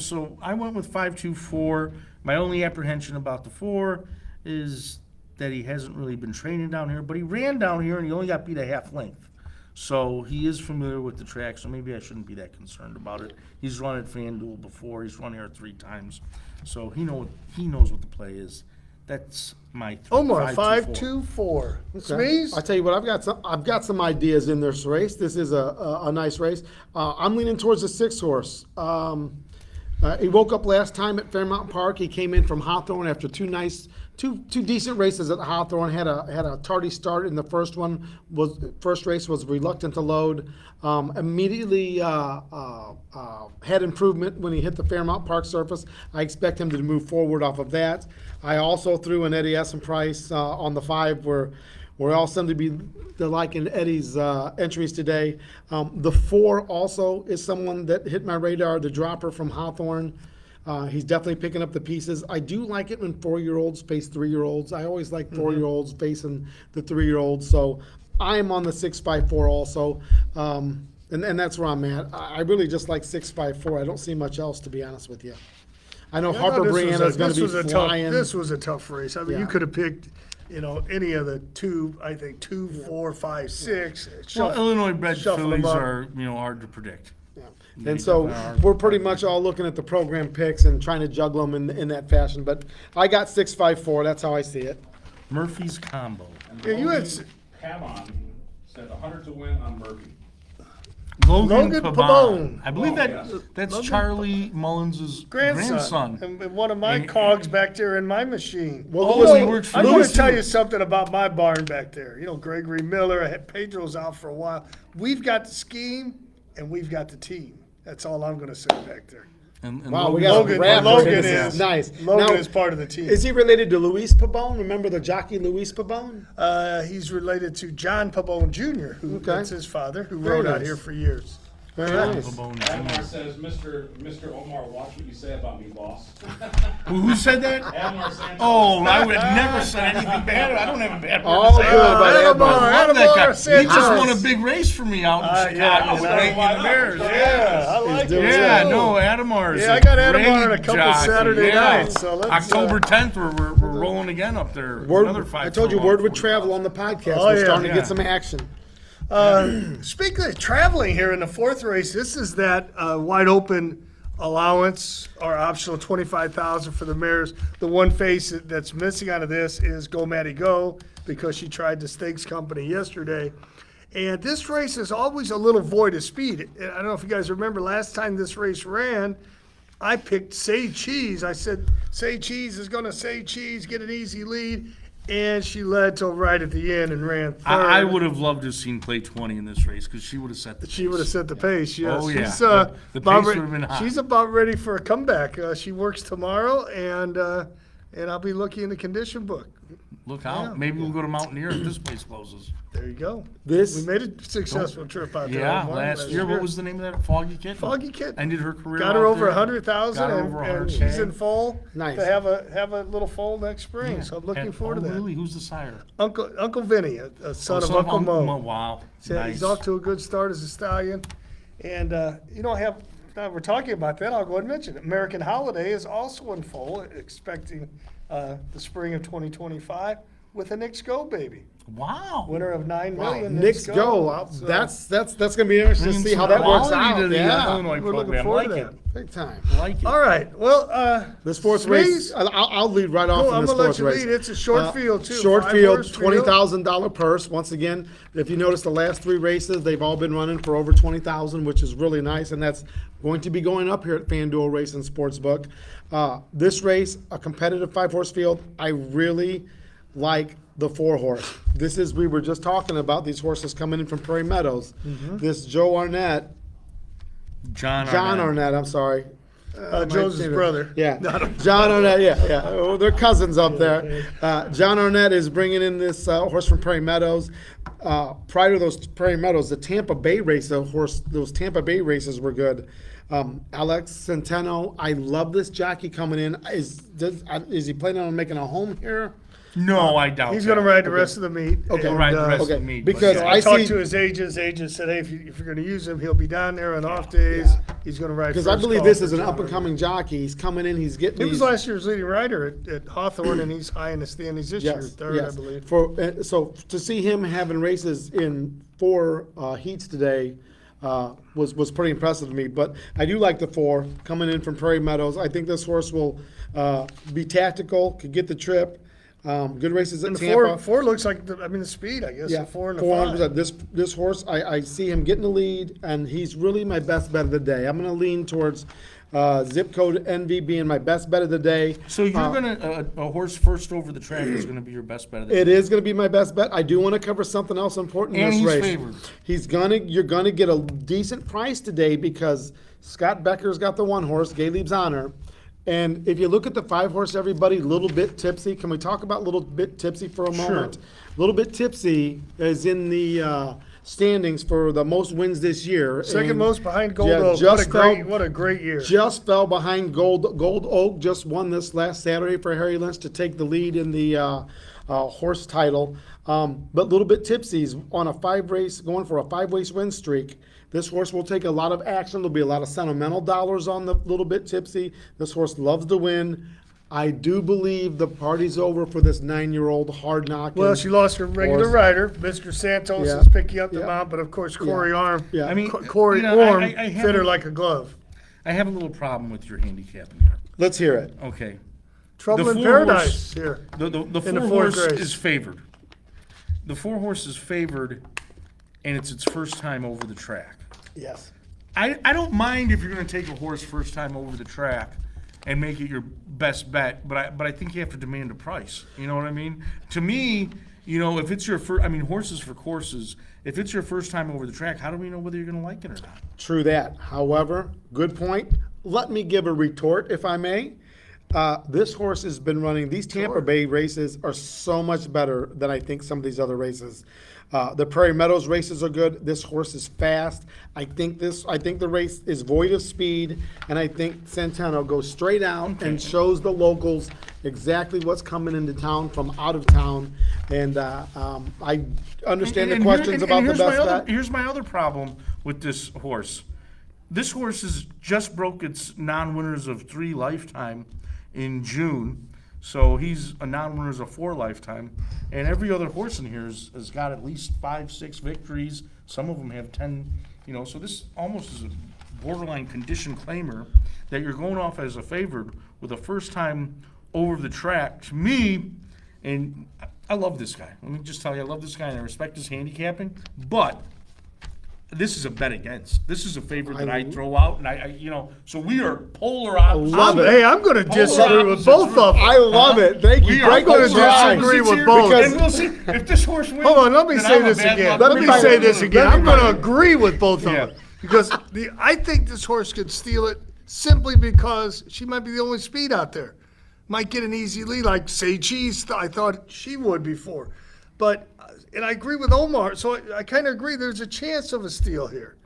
so I went with 5.24. My only apprehension about the 4 is that he hasn't really been training down here, but he ran down here and he only got beat a half length. So he is familiar with the track, so maybe I shouldn't be that concerned about it. He's run at FanDuel before. He's run here 3 times, so he knows what the play is. That's my Omar 5.24. 5.24. Smeeze? I tell you what, I've got some ideas in this race. This is a nice race. I'm leaning towards the 6 horse. He woke up last time at Fairmount Park. He came in from Hawthorne after two decent races at Hawthorne. Had a tardy start in the first one. First race was reluctant to load. Immediately had improvement when he hit the Fairmount Park surface. I expect him to move forward off of that. I also threw an Eddie Price on the 5 where all seem to be liking Eddie's entries today. The 4 also is someone that hit my radar, the dropper from Hawthorne. He's definitely picking up the pieces. I do like it when 4-year-olds face 3-year-olds. I always like 4-year-olds facing the 3-year-olds. So I am on the 6x4 also. And that's where I'm at. I really just like 6x4. I don't see much else, to be honest with you. I know Harper Brianna is going to be flying. This was a tough race. I mean, Yeah. you could have picked, any of the 2, I think 2, 4, 5, 6. Well, Illinois bred shuffle them fillies up. are hard to predict. Yeah. And so we're pretty much all looking at the program picks and trying to juggle them in that fashion. But I got 6x4. That's how I see it. Murphy's combo. Yeah, you had Pavon said 100 to win on Murphy. Logan Pabon. Pabon. I believe Yes. that's Logan Charlie Mullins' grandson. And one of my cogs back there in my machine. Well, Oh, Louis- he works for I'm going Louis to tell too. you something about my barn back there. Gregory Miller, I had Pedro's out for a while. We've got the scheme and we've got the team. That's all I'm going to say back there. And Wow, we Logan's got Logan, a rap Logan in is this. Nice. Logan Now, is part of the team. is he related to Luis Pabon? Remember the jockey Luis Pabon? He's related to John Pabon Jr., who Okay. that's his father, who Very rode out nice. here for years. Very nice. Pabon Admar Jr. says, Mr. Omar, watch what you say about me, boss. Who said that? Admar Sanchez. Oh, I would never say anything bad. I don't have a bad word All to say good about about him. Admar. I love that guy. Admar He Sanchez. just won a big race for me out in Yeah, Chicago with well, Rankin and the Bears. Yeah, I like doing it. Yeah, no, Adamar is Yeah, I got a Adamar in a great couple jockey. Saturday Yeah. nights, so let's, October 10th, we're rolling again up there. Another Word, 5 I told you, furlong, word would 40. travel on the podcast. Oh, We're yeah. starting to Yeah. get some action. Speaking of traveling here in the 4th race, this is that wide open allowance or optional 25,000 for the mares. The one face that's missing out of this is Go Maddie Go because she tried the Stakes Company yesterday. And this race is always a little void of speed. I don't know if you guys remember last time this race ran, I picked Say Cheese. I said, Say Cheese is going to Say Cheese, get an easy lead. And she led till right at the end and ran third. I would have loved to have seen play 20 in this race because she would have set the pace. She would have set the pace, yes. Oh, yeah. She's, The about pace would have been high. She's about ready for a comeback. She works tomorrow, and I'll be looking in the condition book. Look out. Yeah. Maybe we'll go to Mountaineer if this place closes. There you go. This We made a successful trip out there. Yeah, Omar, last year. What was the name of that? Foggy Kitten? Foggy Kitten. Ended her career Got her out over there. 100,000, Got her and, over and 100K. she's in foal Nice. to have a little foal next spring. Yeah. So I'm looking And- forward to that. Really? Who's the sire? Uncle Vinny, a son of Oh, Uncle Mo. Wow. So Nice. He's off to a good start as a stallion. And, now we're talking about that, I'll go ahead and mention it. American Holiday is also in full, expecting the spring of 2025 with a Knicks Go baby. Wow. Winner of $9 Wow, million. Knicks go. So That's going to be interesting to Bringing see some how that works quality out. to the Yeah, Illinois we're looking program. forward Like to it. big time. Like it. All right, well, This 4th Smeeze? race, I'll lead right off Go, in I'm this gonna let 4th you race. lead. It's a short field, too. Short 5 field, horse field. $20,000 purse. Once again, if you notice the last 3 races, they've all been running for over $20,000, which is really nice, and that's going to be going up here at FanDuel Racing Sportsbook. This race, a competitive 5-horse field. I really like the 4-horse. We were just talking about these horses coming in from Prairie Meadows. This Joe Arnett, John Arnett, I'm sorry. Joe's his brother. Yeah, John Arnett, yeah. Oh, they're cousins up there. John Arnett is bringing in this horse from Prairie Meadows. prior to those Prairie Meadows, the Tampa Bay race, those Tampa Bay races were good. Alex Centeno, I love this jockey coming in. Is he planning on making a home here? No, I doubt He's that. going to ride the rest of the meet. Okay. and, Ride the rest okay, of the meet. because but, I I talked see- to his agent. His agent said, "Hey, if you're going to use him, he'll be down there on off days. Yeah. He's going to ride." Because I first believe call this for is an John up and coming jockey. He's coming in. He's getting. He was these- last year's leading rider at Hawthorne, and he's high in the standings this year, third, I believe. So to see him having races in 4 heats today was pretty impressive to me. But I do like the 4 coming in from Prairie Meadows. I think this horse will be tactical, could get the trip. Good races at And the Tampa. four looks like the speed, I guess. Yeah, The 4 and the 400%. 5. This horse, I see him getting the lead, and he's really my best bet of the day. I'm going to lean towards Zip Code Envy being my best bet of the day. So you're gonna a horse first over the track is gonna be your best bet of the It day. is going to be my best bet. I do want to cover something else important in And this he's race. favored. You're gonna get a decent price today because Scott Becker's got the 1 horse, Galeb's Honor. And if you look at the 5 horse, everybody, Little Bit Tipsy. Can we talk about Little Bit Tipsy for a moment? Little Bit Tipsy is in the standings for the most wins this year. Second and most behind Gold yeah, Oak. just What a great year. just fell behind Gold Oak. Just won this last Saturday for Harry Lynch to take the lead in the horse title. But Little Bit Tipsy's on a 5 race, going for a 5 race win streak. This horse will take a lot of action. There'll be a lot of sentimental dollars on the Little Bit Tipsy. This horse loves to win. I do believe the party's over for this 9-year-old hard knocking. Well, she lost her regular horse. rider. Mr. Santos Yeah. is picking up the Yeah. mount, but of course Corey Arm, Yeah. I mean, Corey you know, Orm I have fit her a- like a glove. I have a little problem with your handicapping here. Let's hear it. Okay. Trouble The in 4 Paradise here. The In the 4 fourth horse race. is favored. The 4 horse is favored, and it's its first time over the track. Yes. I don't mind if you're going to take a horse first time over the track and make it your best bet, but I think you have to demand a price. You know what I mean? To me, you know, if it's your first, I mean, horses for courses. If it's your first time over the track, how do we know whether you're going to like it or not? True that. However, good point. Let me give a retort, if I may. This horse has been running. These Tampa Bay races are so much better than I think some of these other races. The Prairie Meadows races are good. This horse is fast. I think the race is void of speed, and I think Centeno goes straight out and shows the locals exactly what's coming into town from out of town. And I understand the And questions about the here's my best other, bet. Here's my other problem with this horse. This horse has just broke its non-winners of 3 lifetime in June. So he's a non-winners of 4 lifetime. And every other horse in here has got at least 5, 6 victories. Some of them have 10, you know, so this almost is a borderline condition claimer that you're going off as a favored with a first time over the track. To me, and I love this guy. Let me just tell you, I love this guy and I respect his handicapping, but this is a bet against. This is a favorite that I throw out, and I you know, so we are polar opposites. love it. Hey, I'm going to disagree with opposites, both of them. I love it. Thank you. We are Great gonna question, Ryan. disagree with here, both. and we'll see if this horse wins. Hold on, let me then say I'm a this bad again. luck. Let me me buy say it. this again. Let me I'm buy going it. to agree with both of Yeah. them because I think this horse could steal it simply because she might be the only speed out there. Might get an easy lead like Say Cheese. I thought she would before, but and I agree with Omar. So I kind of agree. There's a chance of a steal here.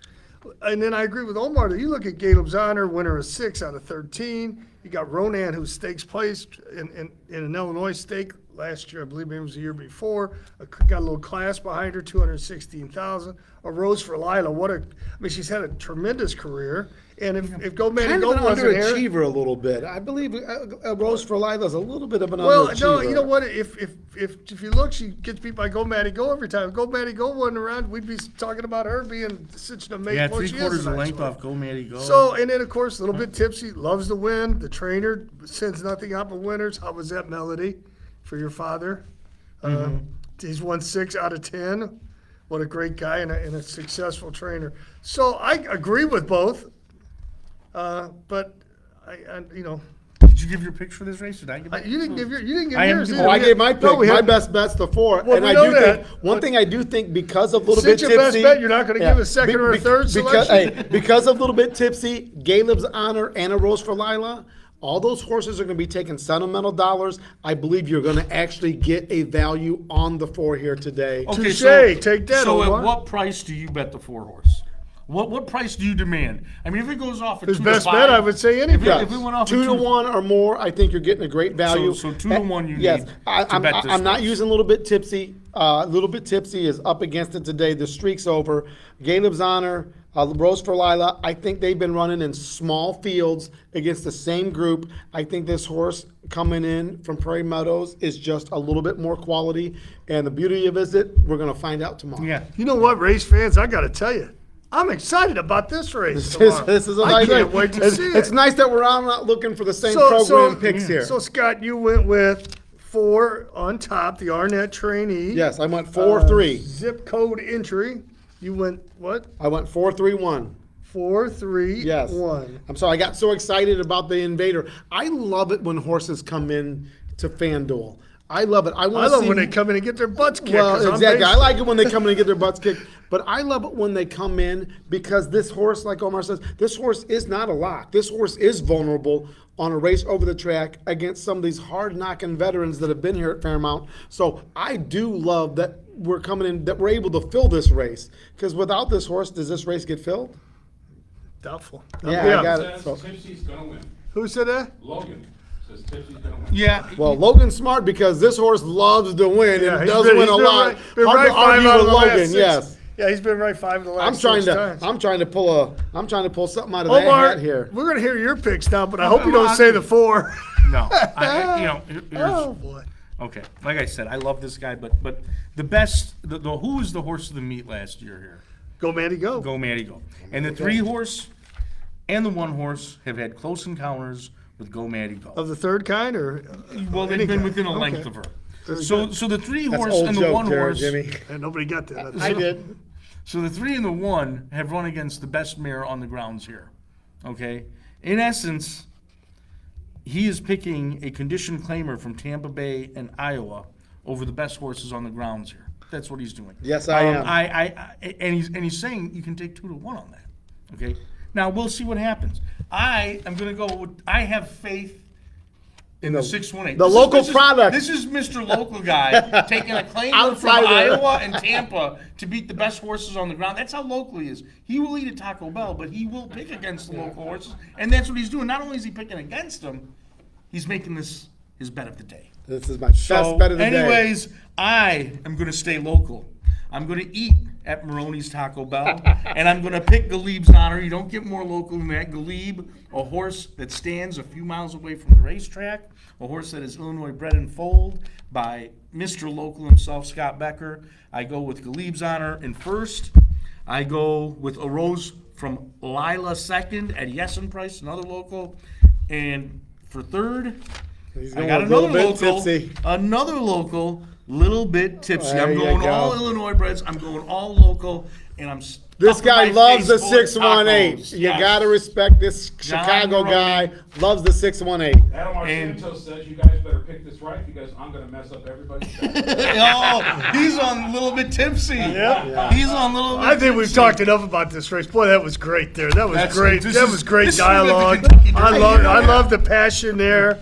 And then I agree with Omar that you look at Caleb's Honor, winner of 6 out of 13. You got Ronan, who stakes place in an Illinois stake last year. I believe maybe it was the year before. Got a little class behind her, 216,000. A Rose for Lila. I mean, she's had a tremendous career. And if Go Man Kind Go of an wasn't here, underachiever a little bit. I believe Rose for Lila's a little bit of an well, underachiever. no, you know what? If you look, she gets beat by Go Matty Go every time. If Go Matty Go wasn't around, we'd be talking about her being such an amazing. Yeah, well, she is 3/4 of an length excellent. off. Go, Matty, go. So, and then of course, a little bit tipsy, loves to win. The trainer sends nothing out but winners. How was that, Melody, for your father? He's won 6 out of 10. What a great guy and a successful trainer. So I agree with both, but I you know, did you give your picks for this race? Did I give my you didn't give I am yours. giving- either. Oh, I We gave had- my no, pick. we My had- best bet's the 4. Well, and we I know do that, think, one but- thing I do think because of Little Bit Since your best Tipsy. bet, you're not gonna give a second or a third because, selection? because of Little Bit Tipsy, Caleb's Honor, and a Rose for Lila All those horses are going to be taking sentimental dollars. I believe you're going to actually get a value on the 4 here today. Okay, Touche, take that, So Omar. at what price do you bet the 4 horse? What price do you demand? I mean, if it goes off at His 2 best to 5, bet, I would say If anything. it, if it went off 2 at to 1 or more, I think you're getting a great value. So 2 to 1 you Yes, need to bet this I'm not horse. using a little bit tipsy. Little bit tipsy is up against it today. The streak's over. Caleb's Honor, Rose for Lila. I think they've been running in small fields against the same group. I think this horse coming in from Prairie Meadows is just a little bit more quality. And the beauty of it, we're going to find out tomorrow. Yeah. You know what, race fans? I got to tell you, I'm excited about this race. tomorrow. This is a I nice can't race. wait to see It's it. nice that we're all not looking for the same program picks here. So Scott, you went with 4 on top, the Arnett trainee. Yes, I went 4-3. Zip code entry. You went what? I went 4-3-1. 4, 3, Yes. 1. I'm sorry, I got so excited about the Invader. I love it when horses come in to FanDuel. I love it. I I want to love see when they come in and get their butts kicked. 'cause Well, I'm exactly. I based- like it when they come in and get their butts kicked, but I love it when they come in because this horse, like Omar says, this horse is not a lock. This horse is vulnerable on a race over the track against some of these hard-knocking veterans that have been here at Fairmount. So I do love that we're coming in, that we're able to fill this race. Because without this horse, does this race get filled? Doubtful. Yeah, I got it. Says So, Tipsy's gonna win. Who said that? Logan says Tipsy's gonna win. Yeah. well, Logan's smart because this horse loves to win Yeah, and he's does been- win a he's been lot. right- been Hard right to 5 argue out of with the last Logan, 6. yes. Yeah, he's been right 5 of the last I'm trying 6 to times. I'm trying to pull something out of that Omar, hat here. we're going to hear your picks now, but I hope you well, don't say the 4. No. Here's, Oh, boy. okay. Like I said, I love this guy, but the best, the who was the horse of the meet last year here? Go, Mandy, go. Go Matty Go. And the 3 horse and the 1 horse have had close encounters with Go Matty Go. Of the third kind, or? Well, any they've been kind? within a length Okay. of her. Very So good. the 3 That's horse old and the joke 1 there, horse. Jimmy. And nobody got that. I did. So the 3 and the 1 have run against the best mare on the grounds here. Okay? In essence, he is picking a condition claimer from Tampa Bay and Iowa over the best horses on the grounds here. That's what he's doing. Yes, I am. And he's saying you can take 2 to 1 on that. Okay? Now we'll see what happens. I am gonna go with, I have faith in the 618. the local product. This is Mr. Local Guy taking a claimer from Outsider. Iowa and Tampa to beat the best horses on the ground. That's how local he is. He will eat at Taco Bell, but he will pick against the local horses, and that's what he's doing. Not only is he picking against them, he's making this his bet of the day. This is my best So, bet of the day. anyways, I am going to stay local. I'm going to eat at Maroney's Taco Bell, and I'm going to pick Galeb's Honor. You don't get more local than that. Galeb, a horse that stands a few miles away from the racetrack, a horse that is Illinois bred and foaled by Mr. Local himself, Scott Becker. I go with Galeb's Honor in first. I go with a Rose from Lila second at Yessen Price, another local. And for third, He's I going got a little another bit local, tipsy. another local, little bit tipsy. There I'm you going go. all Illinois breds. I'm going all local, and I'm. This stuffing guy my loves the face full of 618. tacos. You Yes. gotta respect this John Chicago Maroney. guy. Loves the 618. Adam And- Santos says you guys better pick this right because I'm gonna mess up everybody's bet. Oh, he's on a little bit tipsy. Yep. He's on a little bit. I think we've tipsy. talked enough about this race. Boy, that was great there. That was That's- great. this That is- was great this is what the dialogue. Kentucky I Derby is. love the passion there.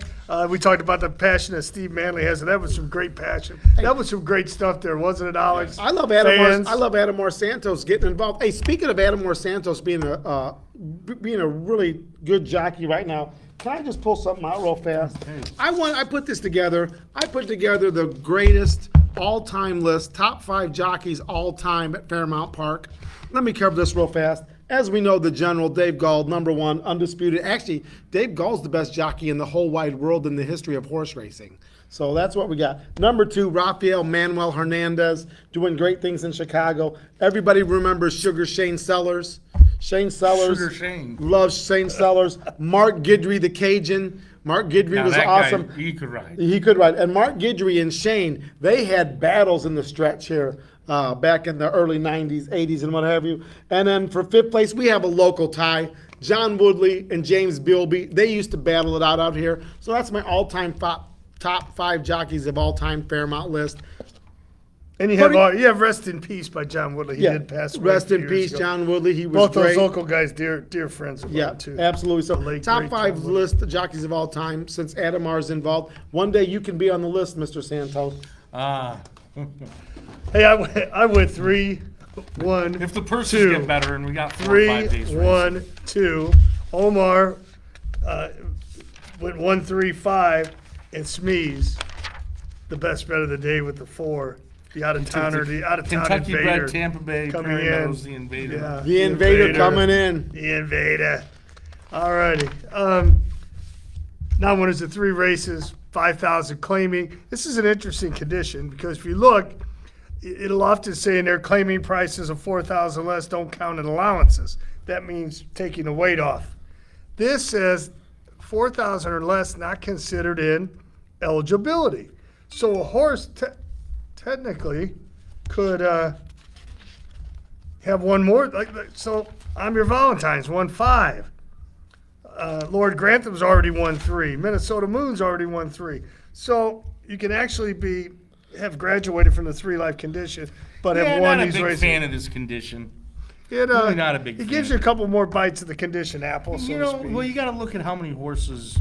We talked about the passion that Steve Manley has, and that was some great passion. That was some great stuff there, wasn't it, Alex? I love Adam. Fans. I love Adamore Santos getting involved. Hey, speaking of Adamore Santos being a really good jockey right now, can I just pull something out real fast? I put this together. I put together the greatest all-time list, top 5 jockeys all time at Fairmount Park. Let me cover this real fast. As we know, the General, Dave Gall, #1, undisputed. Actually, Dave Gall's the best jockey in the whole wide world in the history of horse racing. So that's what we got. #2, Rafael Manuel Hernandez, doing great things in Chicago. Everybody remembers Sugar Shane Sellers. Shane Sellers. Sugar Shane. Loves Shane Sellers. Mark Guidry, the Cajun. Mark Guidry Now was that awesome. guy, he could ride. He could ride. And Mark Guidry and Shane, they had battles in the stretch here back in the early 90s, 80s, and what have you. And then for 5th place, we have a local tie. John Woodley and James Bilby, they used to battle it out here. So that's my all-time top 5 jockeys of all-time Fairmount list. And you have Rest in Peace by John Woodley. He did pass away. Rest a in few years peace, ago. John Woodley. He was Both great. those local guys, dear friends of Yeah, mine, too. absolutely. So late, top great 5 John Woodley. list jockeys of all time since Adamar's involved. One day you can be on the list, Mr. Santos. Hey, I went 3, 1, If the purses 2, get better and we got 4 or 3, 5 days racing. 1, 2. Omar went 1, 3, 5, and Smeeze, the best bet of the day with the 4. The out of towner, the out of town Kentucky invader bred Tampa Bay coming Prairie in. Meadows, the Invader. Yeah, The Invader coming in. The Invader. All righty. Now winners of 3 races, 5,000 claiming. This is an interesting condition because if you look, it'll often say in there claiming prices of 4,000 less don't count in allowances. That means taking the weight off. This says 4,000 or less not considered in eligibility. So a horse technically could have one more. So I'm Your Valentine's won 5. Lord Grantham's already won 3. Minnesota Moon's already won 3. So you can actually have graduated from the 3 life condition, but Yeah, have won not a these big races. fan of this condition. It, Really not a big It gives fan. you a couple more bites of the condition apple, so You to know, speak. well, you got to look at how many horses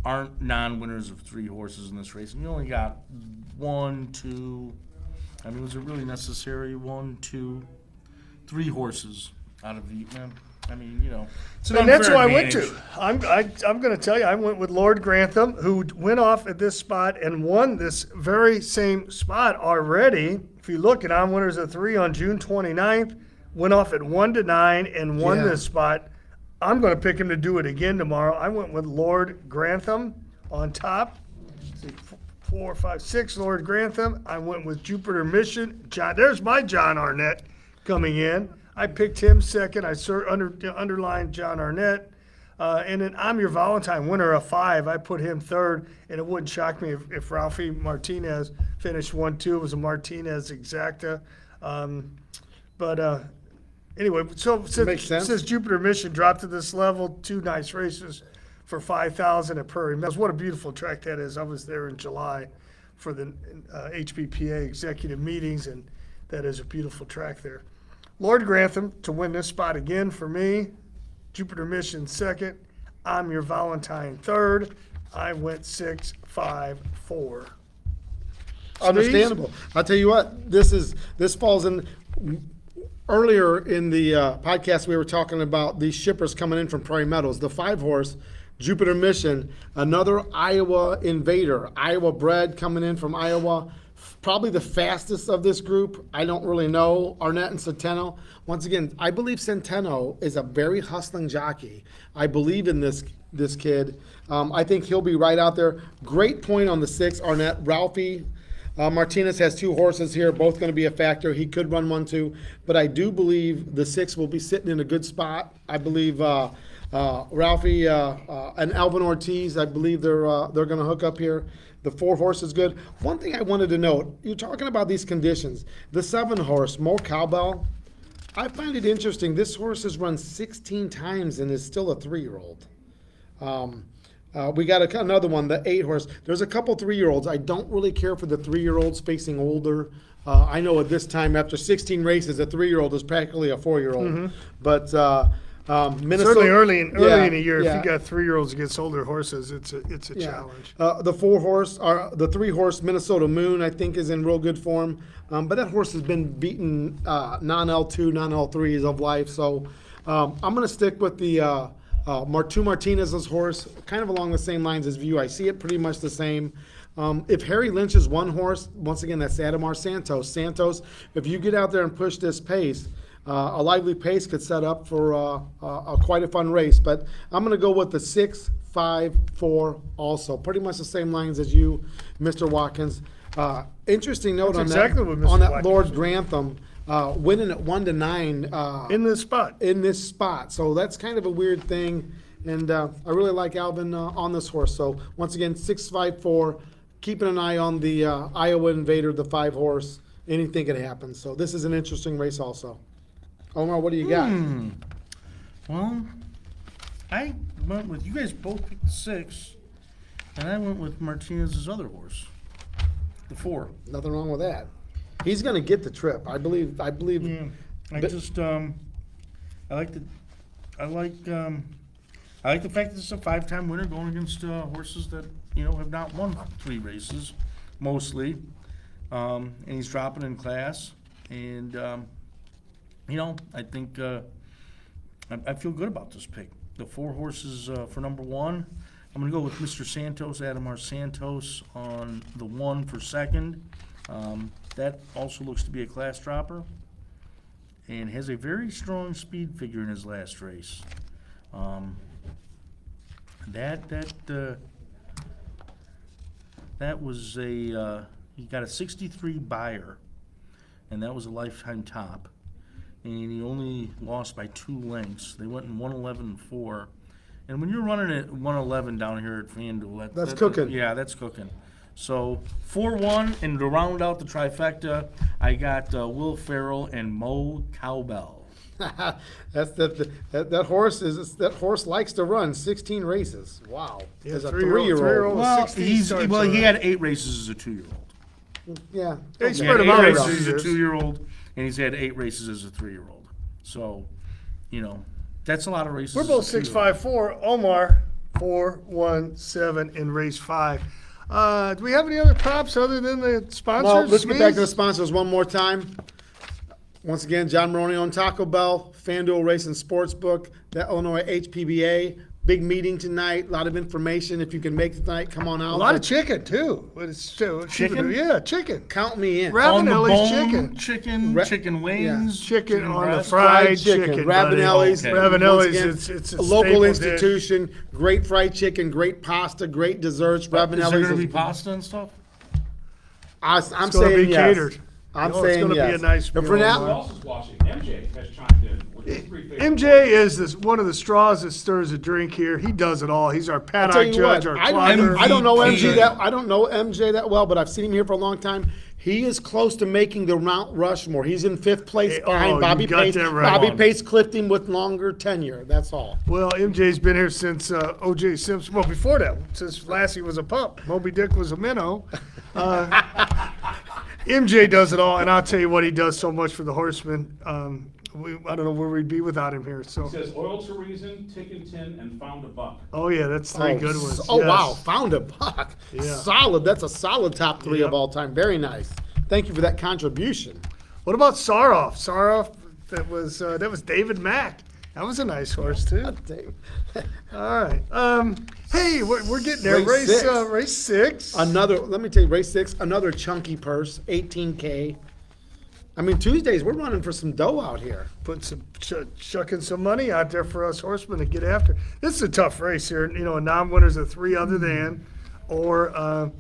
aren't non-winners of 3 horses in this race, and you only got 1, 2. I mean, was it really necessary? 1, 2, 3 horses out of the. I mean, you know, it's an And that's who unfair I went advantage. to. I'm going to tell you, I went with Lord Grantham, who went off at this spot and won this very same spot already. If you look at On Winners of 3 on June 29th, went off at 1-9 and won Yeah. this spot. I'm going to pick him to do it again tomorrow. I went with Lord Grantham on top. Let's see, 4, 5, 6, Lord Grantham. I went with Jupiter Mission. There's my John Arnett coming in. I picked him second. I underlined John Arnett. And then I'm Your Valentine, winner of 5. I put him third, and it wouldn't shock me if Ralphie Martinez finished 1-2. It was a Martinez exacta. Anyway, so Makes sense. since Jupiter Mission dropped to this level, 2 nice races for 5,000 at Prairie Meadows. What a beautiful track that is. I was there in July for the HBPA executive meetings, and that is a beautiful track there. Lord Grantham to win this spot again for me. Jupiter Mission second. I'm Your Valentine third. I went 6, 5, 4. Understandable. I'll tell you what, this falls in. Earlier in the podcast, we were talking about these shippers coming in from Prairie Meadows. The 5-horse, Jupiter Mission, another Iowa Invader, Iowa bred coming in from Iowa. Probably the fastest of this group. I don't really know. Arnett and Centeno. Once again, I believe Centeno is a very hustling jockey. I believe in this kid. I think he'll be right out there. Great point on the 6, Arnett. Ralphie Martinez has 2 horses here, both going to be a factor. He could run 1-2, but I do believe the 6 will be sitting in a good spot. I believe Ralphie and Alvin Ortiz, I believe they're going to hook up here. The 4-horse is good. One thing I wanted to note, you're talking about these conditions. The 7-horse, Mo Cowbell, I find it interesting. This horse has run 16 times and is still a 3-year-old. We got another one, the 8-horse. There's a couple 3-year-olds. I don't really care for the 3-year-olds facing older. I know at this time, after 16 races, a 3-year-old is practically a 4-year-old. But Minnesota, Certainly early in the year, yeah. if you got 3-year-olds against older horses, it's a Yeah. challenge. The 4-horse, or the 3-horse Minnesota Moon, I think is in real good form. But that horse has been beaten non-L2, non-L3s of life. So I'm going to stick with the Martinez's horse, kind of along the same lines as View. I see it pretty much the same. If Harry Lynch is 1 horse, once again, that's Adamar Santos. Santos, if you get out there and push this pace, a lively pace could set up for quite a fun race. But I'm going to go with the 6, 5, 4 also. Pretty much the same lines as you, Mr. Watkins. Interesting note That's on exactly that, what Mr. on that Watkins Lord was. Grantham, winning at 1-9 In this spot. in this spot. So that's kind of a weird thing. And I really like Alvin on this horse. So once again, 6, 5, 4. Keeping an eye on the Iowa Invader, the 5-horse. Anything could happen. So this is an interesting race also. Omar, what do you got? Well, I went with, you guys both picked the 6, and I went with Martinez's other horse, the 4. Nothing wrong with that. He's going to get the trip. I believe. I just I like the fact that it's a 5-time winner going against horses that have not won 3 races mostly, and he's dropping in class, and I think I feel good about this pick. The 4 horses for number 1. I'm going to go with Mr. Santos, Adam R. Santos, on the 1 for second. That also looks to be a class dropper and has a very strong speed figure in his last race. That was he got a 63 buyer, and that was a lifetime top. And he only lost by 2 lengths. They went in 111 and 4. And when you're running at 111 down here at FanDuel, That's cooking. Yeah, that's cooking. So 4-1, and to round out the trifecta, I got Will Ferrell and Mo Cowbell. that horse likes to run 16 races. Wow. Yeah, As a 3-year-old. 3-year-old. Well, 16 starts He had already. 8 races as a 2-year-old. Yeah. They He spread had them 8 out races around as a years. 2-year-old, and he's had 8 races as a 3-year-old. So, that's a lot of races. We're as both a 2-year-old. 6'5", 4. Omar 4-1-7 in race 5. Do we have any other props other than the sponsors? Well, let's get back to the Smeeze? sponsors one more time. Once again, John Maroney on Taco Bell, FanDuel Racing Sportsbook, the Illinois HPBA. Big meeting tonight, a lot of information. If you can make it tonight, come on out. A lot of chicken too. What is Chicken? Yeah, chicken. Count me in. On the Ravanelli's bone, chicken. chicken wings, Chicken on the breast. fried chicken. buddy. Ravanelli's. Okay. Ravanelli's, Once again, it's a a local staple institution. Great fried chicken, great pasta, great desserts. Is there Ravanelli's. going to be pasta and stuff? I'm It's gonna saying be yes. catered. I'm It's saying gonna yes. be a nice But meal. for Who now, else is watching? MJ has chimed in with his 3 favorite. MJ is one of the straws that stirs a drink here. He does it all. He's our I'll paddock tell you judge, what, our I clocker. don't know MVP. MJ that I don't know MJ that well, but I've seen him here for a long time. He is close to making the Mount Rushmore. He's in 5th place Hey, behind you Bobby got Pace. that right. Bobby Come on. Pace clipped him with longer tenure. That's all. Well, MJ's been here since O.J. Simpson. Well, before that, since Lassie was a pup. Moby Dick was a minnow. MJ does it all, and I'll tell you what, he does so much for the horsemen. I don't know where we'd be without him here. So, It says Oil to Reason, Tickin' Tin, and Found a Buck. oh yeah, that's 3 good ones. Oh Yes. wow, found a buck. Yeah. Solid. That's a solid top 3 Yep. of all time. Very nice. Thank you for that contribution. What about Saroff? Saroff, that was David Mack. That was a nice horse too. All right. Hey, we're getting there. Race Race 6. race 6. Let me tell you, race 6, another chunky purse, 18K. I mean, Tuesdays, we're running for some dough out here. Putting some chucking some money out there for us horsemen to get after. This is a tough race here. A non-winner's a 3 other than, or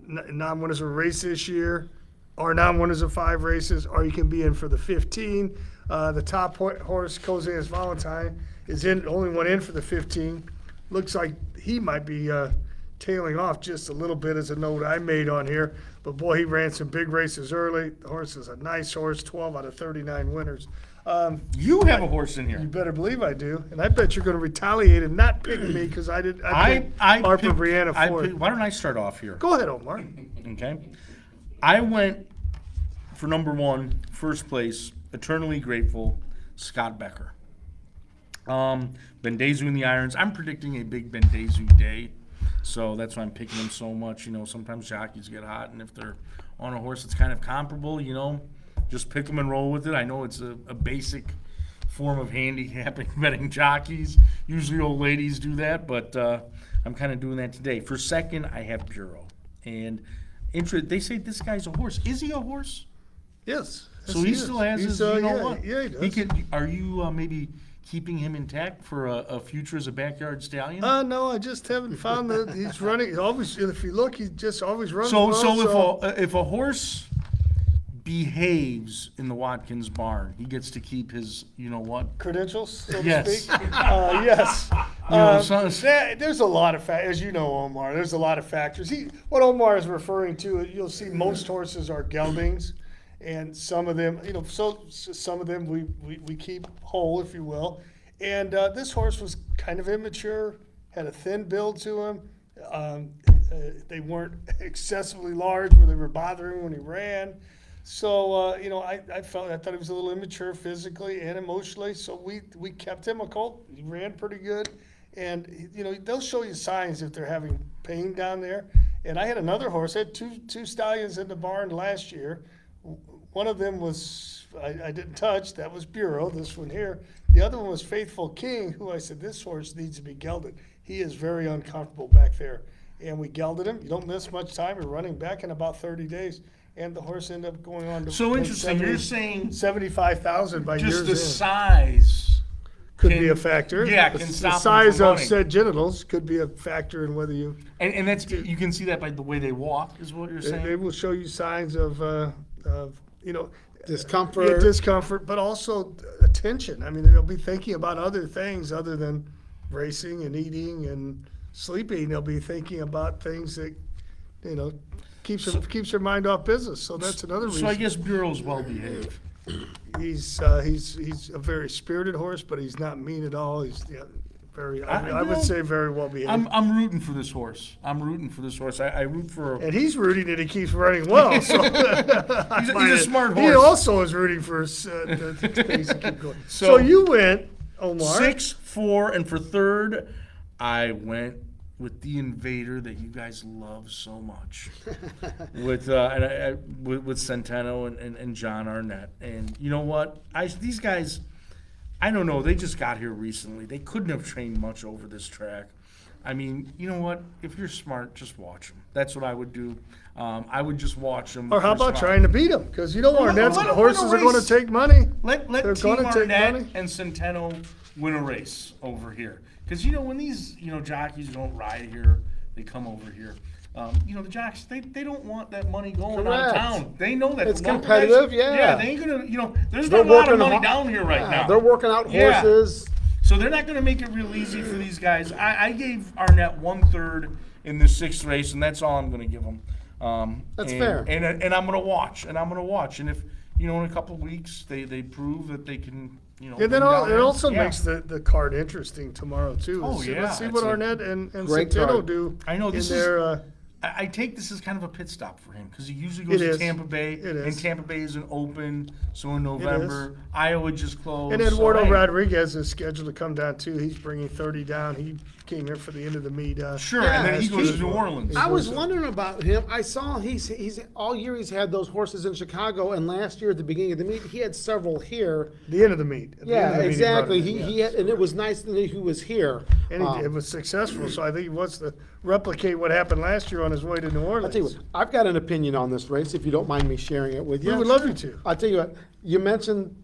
non-winners of a race this year, or non-winners of 5 races, or you can be in for the 15. The top horse, Cose's Valentine, is only one in for the 15. Looks like he might be tailing off just a little bit as a note I made on here. But boy, he ran some big races early. The horse is a nice horse, 12 out of 39 winners. You have a horse in here. You better believe I do. And I bet you're going to retaliate and not pick me because I picked Harper picked- Brianna Ford. Why don't I start off here? Go ahead, Omar. Okay. I went for number 1, first place, Eternally Grateful, Scott Becker. Bendezu in the irons. I'm predicting a big Bendezu day, so that's why I'm picking him so much. Sometimes jockeys get hot, and if they're on a horse that's kind of comparable, just pick them and roll with it. I know it's a basic form of handicapping betting jockeys. Usually old ladies do that, but I'm kind of doing that today. For second, I have Bureau. And they say this guy's a horse. Is he a horse? Yes. So he still has his, yeah, what? Yeah, he does. Are you maybe keeping him intact for a future as a backyard stallion? No, I just haven't found that he's running. He's always, if you look, he just always runs. So, well, if a horse behaves in the Watkins barn, he gets to keep his, credentials, so Yes. to speak. Yes. There's a lot of as you know, Omar. There's a lot of factors. What Omar is referring to, you'll see most horses are geldings, and some of them, some of them we keep whole, if you will. And this horse was kind of immature, had a thin build to him. They weren't excessively large where they were bothering when he ran. So, I thought he was a little immature physically and emotionally, so we kept him a colt. He ran pretty good. And, they'll show you signs if they're having pain down there. And I had another horse. I had two stallions in the barn last year. One of them was, I didn't touch. That was Bureau, this one here. The other one was Faithful King, who I said, this horse needs to be gelded. He is very uncomfortable back there. And we gelded him. You don't miss much time. You're running back in about 30 days. And the horse ended up going on to So win interesting, you're saying 75,000 by years just the in. size. Could can- be a factor. yeah, The- can the stop them size from of running. said genitals could be a factor in whether you. And that's, you can see that by the way they walk, is what you're They saying? will show you signs of Discomfort. discomfort, but also attention. I mean, they'll be thinking about other things other than racing and eating and sleeping. They'll be thinking about things that, keeps their mind off business. So that's another reason. So I guess Bureau's well behaved. He's a very spirited horse, but he's not mean at all. He's very, I would say very well behaved. I'm rooting for this horse. I root for. And he's rooting that he keeps running well. So He's a smart He horse. also is rooting for the things to keep going. So- So you went, Omar. 6, 4, and for third, I went with the Invader that you guys love so much, with Centeno and John Arnett. And you know what? These guys, I don't know. They just got here recently. They couldn't have trained much over this track. I mean, you know what? If you're smart, just watch them. That's what I would do. I would just watch them. Or how about trying to beat him? Because Arnett's let him horses win a are going to race. take money. Let They're Team gonna take Arnett money. and Centeno win a race over here. Because, when these, jockeys don't ride here, they come over here. The jockeys, they don't want that money going out of Correct. town. They know that. It's The local competitive, guys- yeah. Yeah, they ain't going to, there's They're not a lot of working money hard- down here right Yeah, now. They're working out Yeah. horses. So they're not going to make it real easy for these guys. I gave Arnett 1/3 in the 6th race, and that's all I'm going to give him. That's and, fair. And I'm going to watch, and if, in a couple of weeks, they prove that they can, And bring then down it there. also Yeah. makes the card interesting tomorrow, too. Oh, Let's see- yeah, Let's see it's what a Arnett and great Centeno card. do I know, in this their I take this as kind of a pit stop for him because he usually goes It to is. Tampa Bay, It and is. Tampa Bay isn't open. So in November, Iowa just closed. And Eduardo so, hey, Rodriguez is scheduled to come down, too. He's bringing 30 down. He came here for the end of the meet. Sure, Yeah, and then he last goes year. to New Orleans. I was wondering about him. I saw he's all year he's had those horses in Chicago, and last year at the beginning of the meet he had several here. The end of the meet. At the end Yeah, of the meet, exactly. brought him in, He had, and it was nice that he was here. And it was successful, so I think he wants to replicate what happened last year on his way to New Orleans. I'll tell you what, I've got an opinion on this race. If you don't mind me sharing it with you, We would love you to. I'll tell you what. You mentioned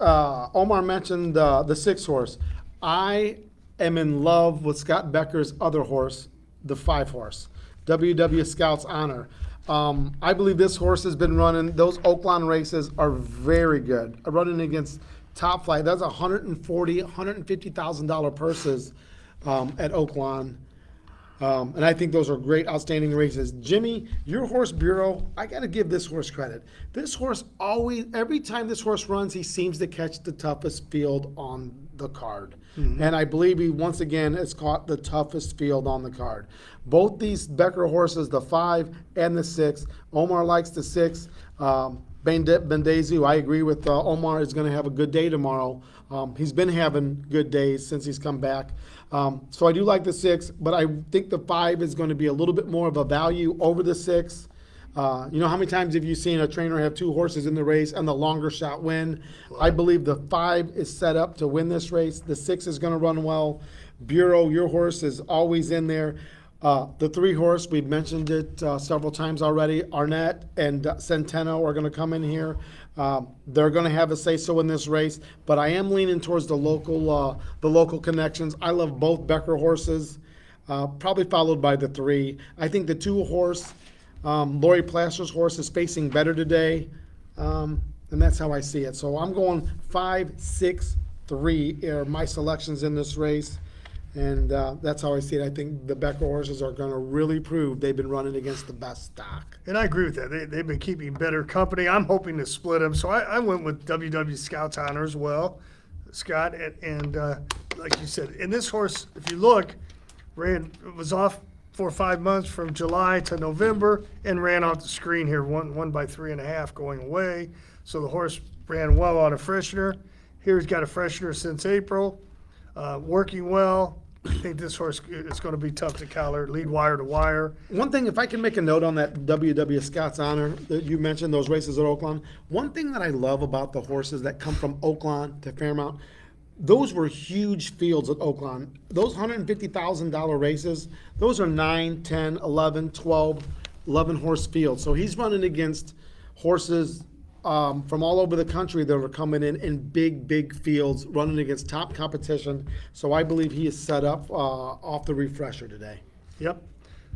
Omar mentioned the 6 horse. I am in love with Scott Becker's other horse, the 5 horse, WW Scout's Honor. I believe this horse has been running. Those Oaklawn races are very good. Running against top flight. That's $140,000, $150,000 purses at Oaklawn. And I think those are great, outstanding races. Jimmy, your horse Bureau, I got to give this horse credit. This horse always, every time this horse runs, he seems to catch the toughest field on the card. And I believe he once again has caught the toughest field on the card. Both these Becker horses, the 5 and the 6, Omar likes the 6. Bendezu, I agree with Omar, is going to have a good day tomorrow. He's been having good days since he's come back. So I do like the 6, but I think the 5 is going to be a little bit more of a value over the 6. How many times have you seen a trainer have 2 horses in the race and the longer shot win? I believe the 5 is set up to win this race. The 6 is going to run well. Bureau, your horse is always in there. The 3 horse, we've mentioned it several times already. Arnett and Centeno are going to come in here. They're going to have a say-so in this race, but I am leaning towards the local connections. I love both Becker horses, probably followed by the 3. I think the 2 horse, Lori Plaster's horse, is facing better today, and that's how I see it. So I'm going 5, 6, 3 are my selections in this race. And that's how I see it. I think the Becker horses are going to really prove they've been running against the best stock. And I agree with that. They've been keeping better company. I'm hoping to split them. So I went with WW Scout's Honor as well, Scott. And like you said, in this horse, if you look, was off 4 or 5 months from July to November and ran off the screen here, one by 3.5 going away. So the horse ran well on a freshener. Here he's got a freshener since April, working well. I think this horse is going to be tough to collar, lead wire to wire. One thing, if I can make a note on that W.W. Scott's Honor that you mentioned, those races at Oaklawn, one thing that I love about the horses that come from Oaklawn to Fairmount, those were huge fields at Oaklawn. Those $150,000 races, those are 9, 10, 11, 12, 11 horse fields. So he's running against horses from all over the country that are coming in big fields, running against top competition. So I believe he is set up off the refresher today. Yep.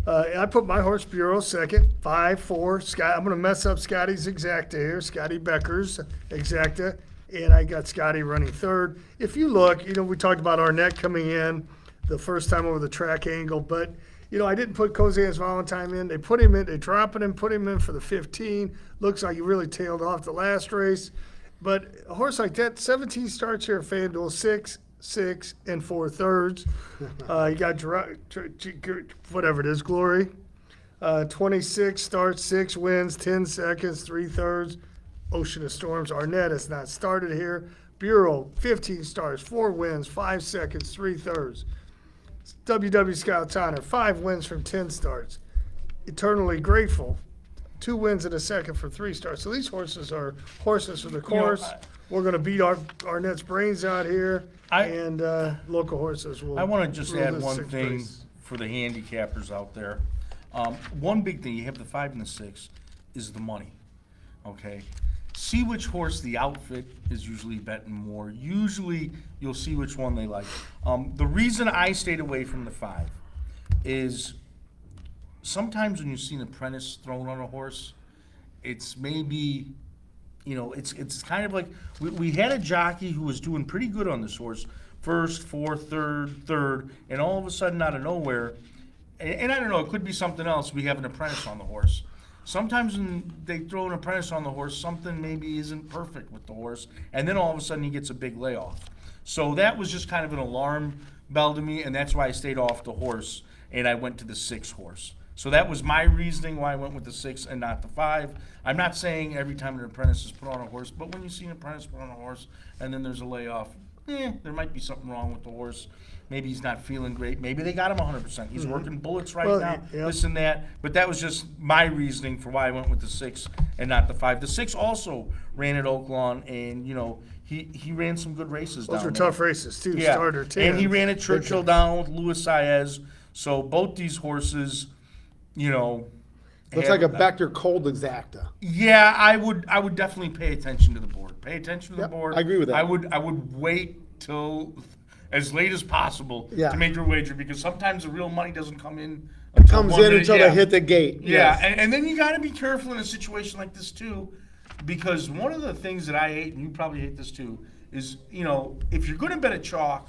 I put my horse Bureau second, 5-4. Scott, I'm going to mess up Scotty's Exacta here, Scotty Becker's Exacta, and I got Scotty running third. If you look, we talked about Arnett coming in the first time over the track angle, but I didn't put Kozan's Valentine in. They put him in, they dropped him, put him in for the 15. Looks like he really tailed off the last race. But a horse like that, 17 starts here at FanDuel, 6, 6, and 4/3. You got whatever it is, Glory. 26 starts, 6 wins, 10 seconds, 3/3. Ocean of Storms. Arnett has not started here. Bureau, 15 starts, 4 wins, 5 seconds, 3/3. W.W. Scott's Honor, 5 wins from 10 starts. Eternally Grateful, 2 wins and a second for 3 starts. So these horses are horses for the course. We're going to beat Arnett's brains out here, and local horses will. I want to just rule add this one 6th thing race. for the handicappers out there. One big thing, you have the 5 and the 6, is the money, okay? See which horse the outfit is usually betting more. Usually, you'll see which one they like. The reason I stayed away from the 5 is sometimes when you see an apprentice thrown on a horse, it's maybe, it's kind of like, we had a jockey who was doing pretty good on this horse, first, fourth, third, and all of a sudden out of nowhere, and I don't know, it could be something else, we have an apprentice on the horse. Sometimes when they throw an apprentice on the horse, something maybe isn't perfect with the horse, and then all of a sudden he gets a big layoff. So that was just kind of an alarm bell to me, and that's why I stayed off the horse, and I went to the 6 horse. So that was my reasoning why I went with the 6 and not the 5. I'm not saying every time an apprentice is put on a horse, but when you see an apprentice put on a horse and then there's a layoff, there might be something wrong with the horse. Maybe he's not feeling great. Maybe they got him 100%. He's working bullets right now, this and that. But that was just my reasoning for why I went with the 6 and not the 5. The 6 also ran at Oaklawn, and, he ran some good races down Those were there. tough races, too. Yeah, Starter 10. and he ran at Churchill down with Luis Saez. So both these horses, Looks like a Becker Cold Exacta. Yeah, I would definitely pay attention to the board. Pay attention to the board. I agree with that. I would wait till as late as possible Yeah. to make your wager, because sometimes the real money doesn't come in Comes in until they hit the gate. Yeah, Yes. and then you got to be careful in a situation like this too, because one of the things that I hate, and you probably hate this too, is if you're going to bet a chalk,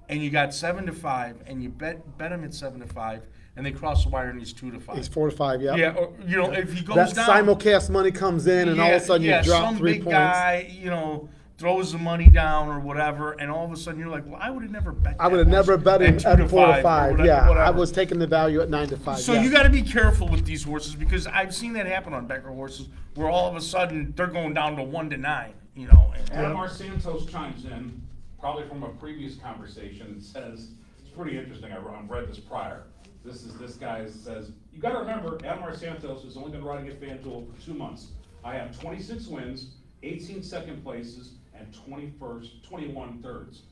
and you got 7-5, and you bet them at 7-5, and they cross the wire and he's 2-5. He's 4-5, yeah. Yeah, or, if he goes That down, simulcast money comes in, and all of a sudden you drop some 3 big points. guy, throws the money down or whatever, and all of a sudden you're like, well, I would have never bet. I would have never bet him at 4 or 5. whatever, Yeah, I whatever. was taking the value at 9-5. So you got to be careful with these horses, because I've seen that happen on Becker horses, where all of a sudden they're going down to 1-9. Adam R. Santos chimes in, probably from a previous conversation, and says, it's pretty interesting, I've read this prior. This guy says, you gotta remember, Adam R. Santos has only been riding at FanDuel for 2 months. I have 26 wins, 18 second places, and 21 thirds.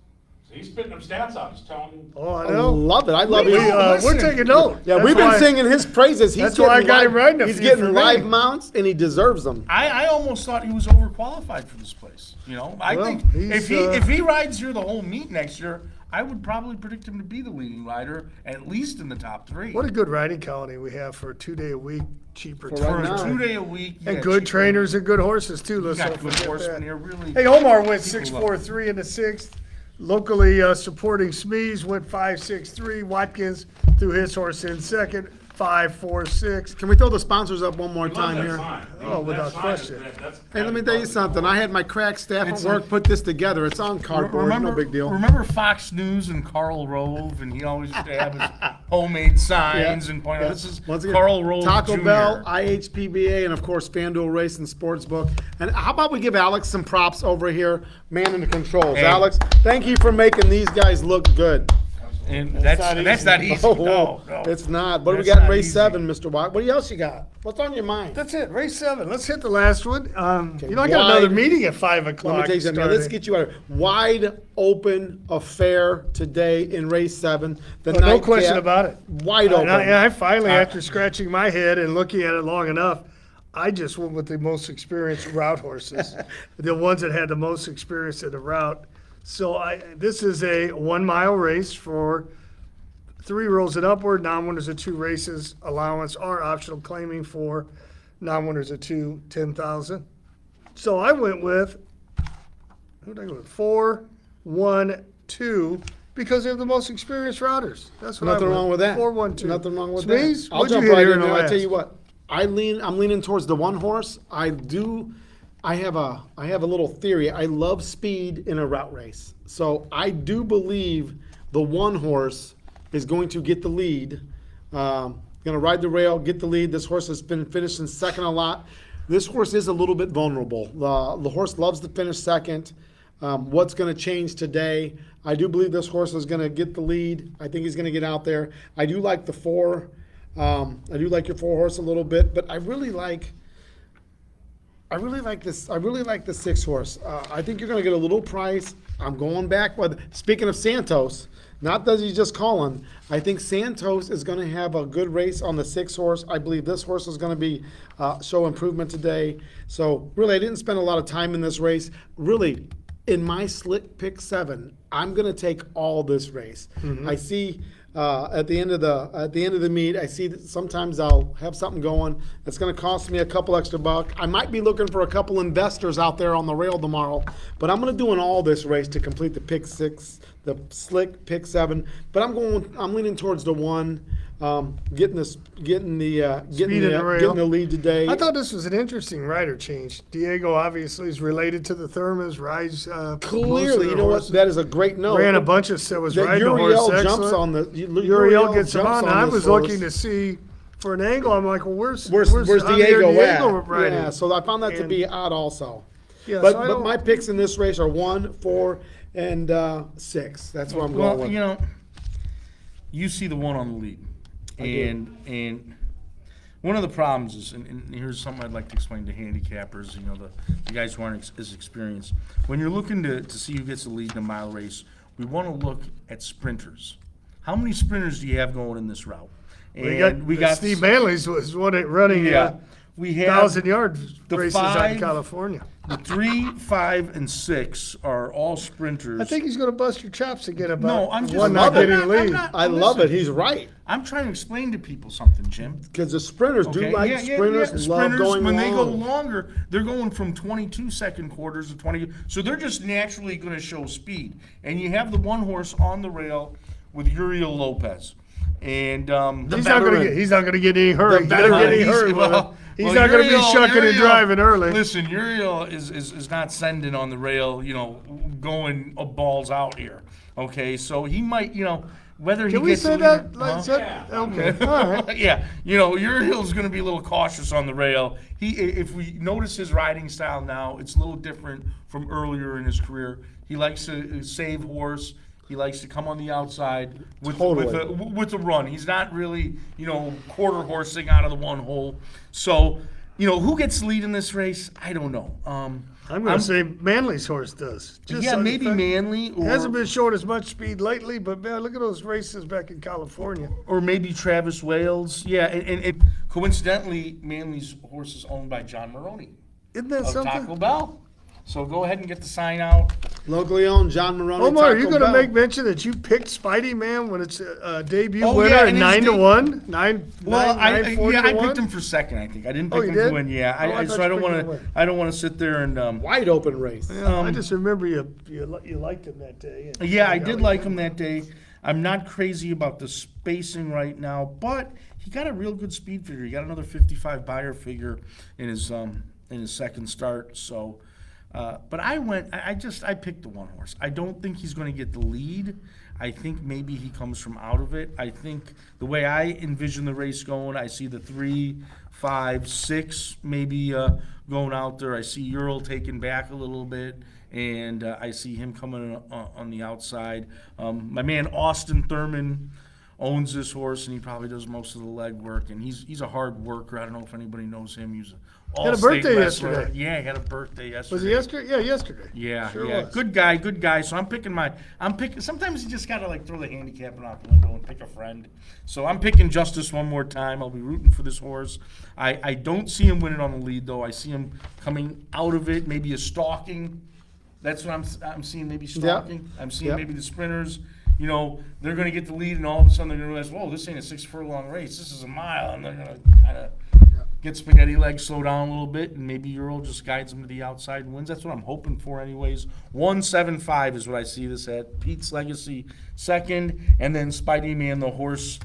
So he's spitting them stats out, he's telling you. Oh, I I know. love it. I love it. We're listen. taking note. Yeah, That's we've been why- singing his praises. He's that's why I getting got him live- right in a He's few getting for live me. mounts, and he deserves them. I almost thought he was overqualified for this place. I Well, think he's, if he rides here the whole meet next year, I would probably predict him to be the leading rider, at least in the top 3. What a good riding colony we have for a 2-day-a-week, cheaper For For right terms. now. a 2 day a week, And good trainers and good horses, too. You Let's got not good forget horsemen that. here, really. Hey, Omar went People love 6-4-3 in the 6th. Locally supporting Smees went 5-6-3. Watkins threw his horse in second. 5, 4, 6. Can we throw the sponsors up one more Love time that here? sign. Oh, without That sign question. is- that's- Hey, let me tell you something. I had my crack staff at It's work like- put this together. It's on cardboard, no big deal. Remember Fox News and Karl Rove, and he always used to have his homemade signs and point out, this is Once again, Karl Rove Taco Jr. Bell, IHPBA, and of course FanDuel Racing Sportsbook. And how about we give Alex some props over here, man in the controls. Hey. Alex, thank you for making these guys look good. And that's not easy. Oh, No, no. it's not. What do we That's got in not race easy. 7, Mr. Watt? What else you got? What's on your mind? That's it, race 7. Let's hit the last one. You know, I got another wide- meeting at 5 o'clock. Let me tell you something. Now, let's starting. get you out of here. Wide open affair today in race 7. The Oh, no nightcap, question about it. Wide open. And I finally, after scratching my head and looking at it long enough, I just went with the most experienced route horses, the ones that had the most experience in the route. So this is a 1 mile race for 3 rows and upward, non-winners of 2 races, allowance or optional claiming for non-winners of 2, 10,000. So I went with, who did I go with? 4, 1, 2, because they're the most experienced routers. That's what I Nothing went wrong with that. 4, 1, 2. Nothing wrong with Smeeze, that. I'll what'd you jump hit right here in in the there. I last? tell you what, I'm leaning towards the 1 horse. I have a little theory. I love speed in a route race. So I do believe the 1 horse is going to get the lead. Going to ride the rail, get the lead. This horse has been finishing second a lot. This horse is a little bit vulnerable. The horse loves to finish second. What's going to change today? I do believe this horse is going to get the lead. I think he's going to get out there. I do like the 4. I do like your 4 horse a little bit, but I really like this. I really like the 6 horse. I think you're going to get a little price. I'm going back. But speaking of Santos, not that he's just calling. I think Santos is going to have a good race on the 6 horse. I believe this horse is going to be show improvement today. So really, I didn't spend a lot of time in this race. Really, in my slick pick 7, I'm going to take all this race. I see. At the end of the meet, I see that sometimes I'll have something going. It's going to cost me a couple extra bucks. I might be looking for a couple investors out there on the rail tomorrow, but I'm going to do an all this race to complete the pick 6, the slick pick 7. But I'm leaning towards the 1, getting the lead today. I thought this was an interesting rider change. Diego obviously is related to the Thurmans. Rides Clearly, you know what? That is a great note. Ran a bunch of was That riding the horse Uriel excellent. jumps on the Uriel gets him jumps on. And I this was horse. looking to see for an angle. I'm like, well, where's Diego at? riding? Yeah, so I found that to And- be odd also. Yeah, But so I but don't- my picks in this race are 1, 4, and 6. That's what I'm going Well, with. you know, you see the 1 on the lead, and one of the problems is, and here's something I'd like to explain to handicappers, you know, the guys who aren't as experienced. When you're looking to see who gets the lead in a mile race, we want to look at sprinters. How many sprinters do you have going in this route? We got Steve Manley's was running Yeah, we have 1,000-yard the races out in 5, California. the 3, 5, and 6 are all sprinters. I think he's going to bust your chops again about No, I'm just one not loving it. getting lead. I love it. He's right. I'm trying to explain to people something, Jim. Because the sprinters do Okay, like sprinters love going when they go long. longer, they're going from 22-second quarters to 20. So they're just naturally going to show speed. And you have the 1 horse on the rail with Uriel Lopez, and He's not going to get any hurry. He's not veteran. getting hurry with it. He's not going to be shucking and driving early. Listen, Uriel is not sending on the rail, you know, going balls out here. Okay, so he might, you know, whether Can he we gets say the that? lead- Like, Huh? that? Okay, all right. Yeah, you know, Uriel's going to be a little cautious on the rail. If we notice his riding style now, it's a little different from earlier in his career. He likes to save horse. He likes to come on the outside with a run. He's not really, you know, quarter horsing out of the 1 hole. So, you know, who gets lead in this race? I don't know. I'm going to say Manley's horse does. Yeah, on the maybe fact- Manley, He hasn't been showing as much speed lately, but man, look at those races back in California. or maybe Travis Wales. Yeah, and coincidentally, Manley's horse is owned by John Maroney Isn't that of something? Taco Bell. So go ahead and get the sign out. Locally owned, John Maroney. Omar, are you Taco going to Bell. make mention that you picked Spidey Man when it's a debut Oh, winner yeah, at and his 9 to de- 1? 9, Well, 940 I to 1? picked him for second. I think I didn't Oh, pick you him did? to win. Yeah, Oh, I thought so I you don't picked want him to to. win. I don't want to sit there and. Wide open race. Yeah, I just remember you liked him that day. Yeah, I did like him that day. I'm not crazy about the spacing right now, but he got a real good speed figure. He got another 55 buyer figure in his second start. So, but I picked the one horse. I don't think he's going to get the lead. I think maybe he comes from out of it. I think the way I envision the race going, I see the 3, 5, 6 maybe going out there. I see Ural taking back a little bit, and I see him coming on the outside. My man Austin Thurman owns this horse, and he probably does most of the leg work, and he's a hard worker. I don't know if anybody knows him. He's an Had a all-state birthday wrestler. yesterday. Yeah, he had a birthday yesterday. Was it yesterday? Yeah, yesterday. Yeah, Sure yeah. was. Good guy. So I'm picking sometimes you just gotta like throw the handicapping out the window and pick a friend. So I'm picking Justice one more time. I'll be rooting for this horse. I don't see him winning on the lead though. I see him coming out of it, maybe a stalking. That's what I'm seeing, maybe stalking. I'm seeing maybe the sprinters, they're gonna get the lead and all of a sudden they're gonna realize, whoa, this ain't a 6 furlong race. This is a mile, and they're gonna kind of get spaghetti legs, slow down a little bit, and maybe Ural just guides them to the outside and wins. That's what I'm hoping for anyways. 175 is what I see this at. Pete's Legacy second, and then Spidey Man, the horse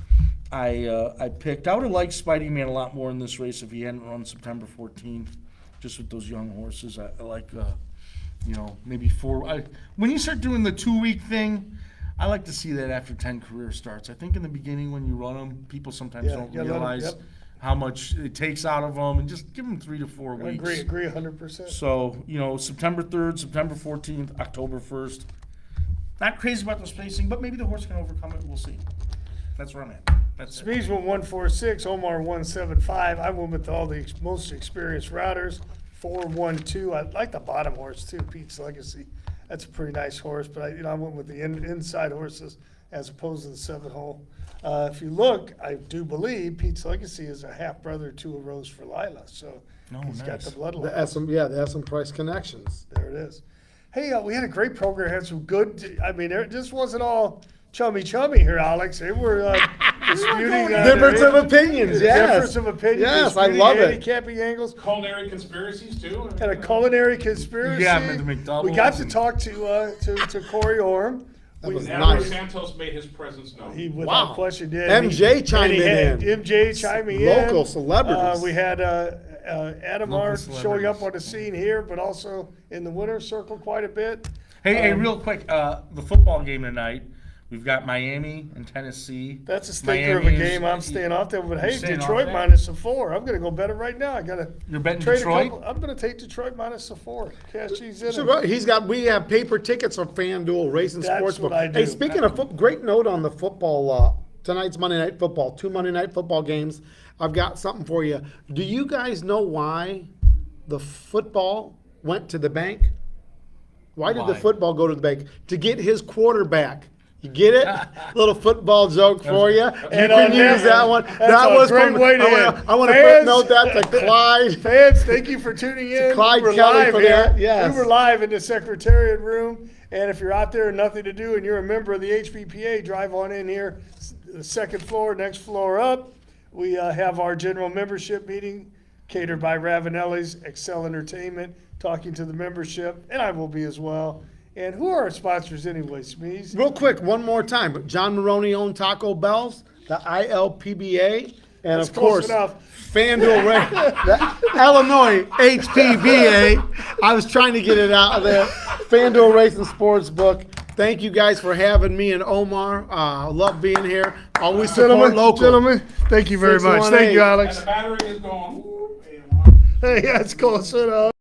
I picked. I would have liked Spidey Man a lot more in this race if he hadn't run September 14th, just with those young horses. I like, maybe 4. When you start doing the 2-week thing, I like to see that after 10 career starts. I think in the beginning when you run them, people sometimes don't let 'em- realize how much it takes out of them, and just give them 3 to 4 I weeks. agree 100%. So, September 3rd, September 14th, October 1st. Not crazy about the spacing, but maybe the horse can overcome it. We'll see. That's where I'm at. That's it. Smees went 146, Omar 175. I went with all the most experienced routers. 4-1-2. I like the bottom horse too, Pete's Legacy. That's a pretty nice horse, but I went with the inside horses as opposed to the 7-hole. If you look, I do believe Pete's Legacy is a half brother to a Rose for Lila, so he's got nice. the They bloodline. have some price connections. There it is. Hey, we had a great program. Had some good. It just wasn't all chummy here, Alex. They were disputing. Difference of opinions, yes. Difference of opinions. Yes, I disputing love it. handicapping angles. Culinary conspiracies too? And a culinary conspiracy. Yeah, the McDoubles we got to and- talk to Corey Orm. That was Admiral nice. Santos made his presence known. He without Wow. question did. MJ And chiming he had in. MJ chiming in. Local celebrities. We had Adam Local R. showing up celebrities. on the scene here, but also in the winner's circle quite a bit. Hey, real quick, the football game tonight. We've got Miami and Tennessee. That's a stinker of a Miami is- game. I'm staying off there, but hey, You're staying off Detroit that? minus a 4. I'm gonna go bet it right now. I gotta. You're betting trade Detroit? I'm gonna take Detroit minus a 4. Cash these in. So we have paper tickets on FanDuel Racing That's Sportsbook. what I do. Hey, speaking of great note on the football, tonight's Monday Night Football, 2 Monday Night Football games. I've got something for you. Do you guys know why the football went to the bank? Why did the Why? football go to the bank? To get his quarterback. You get it? Little football joke for you. You And can on use that one. that's That a was great from, way to I want to end. footnote that to Clyde. Fans, thank you for tuning in. Clyde We were Kelly live for here. that, yes. We were live in the Secretariat room. And if you're out there and nothing to do and you're a member of the HBPA, drive on in here. The second floor, next floor up. We have our general membership meeting catered by Ravanelli's Excel Entertainment, talking to the membership, and I will be as well. And who are our sponsors anyway, Smeeze? Real quick, one more time. John Maroney owned Taco Bell's, the ILPBA, and That's of close course, enough. FanDuel, the Illinois HPBA. I was trying to get it out of there. FanDuel Racing Sportsbook. Thank you guys for having me and Omar. Love being here. Always support local. Gentlemen, thank you very much. Thank you, 618. Alex. And the battery is going. Hey, that's close enough.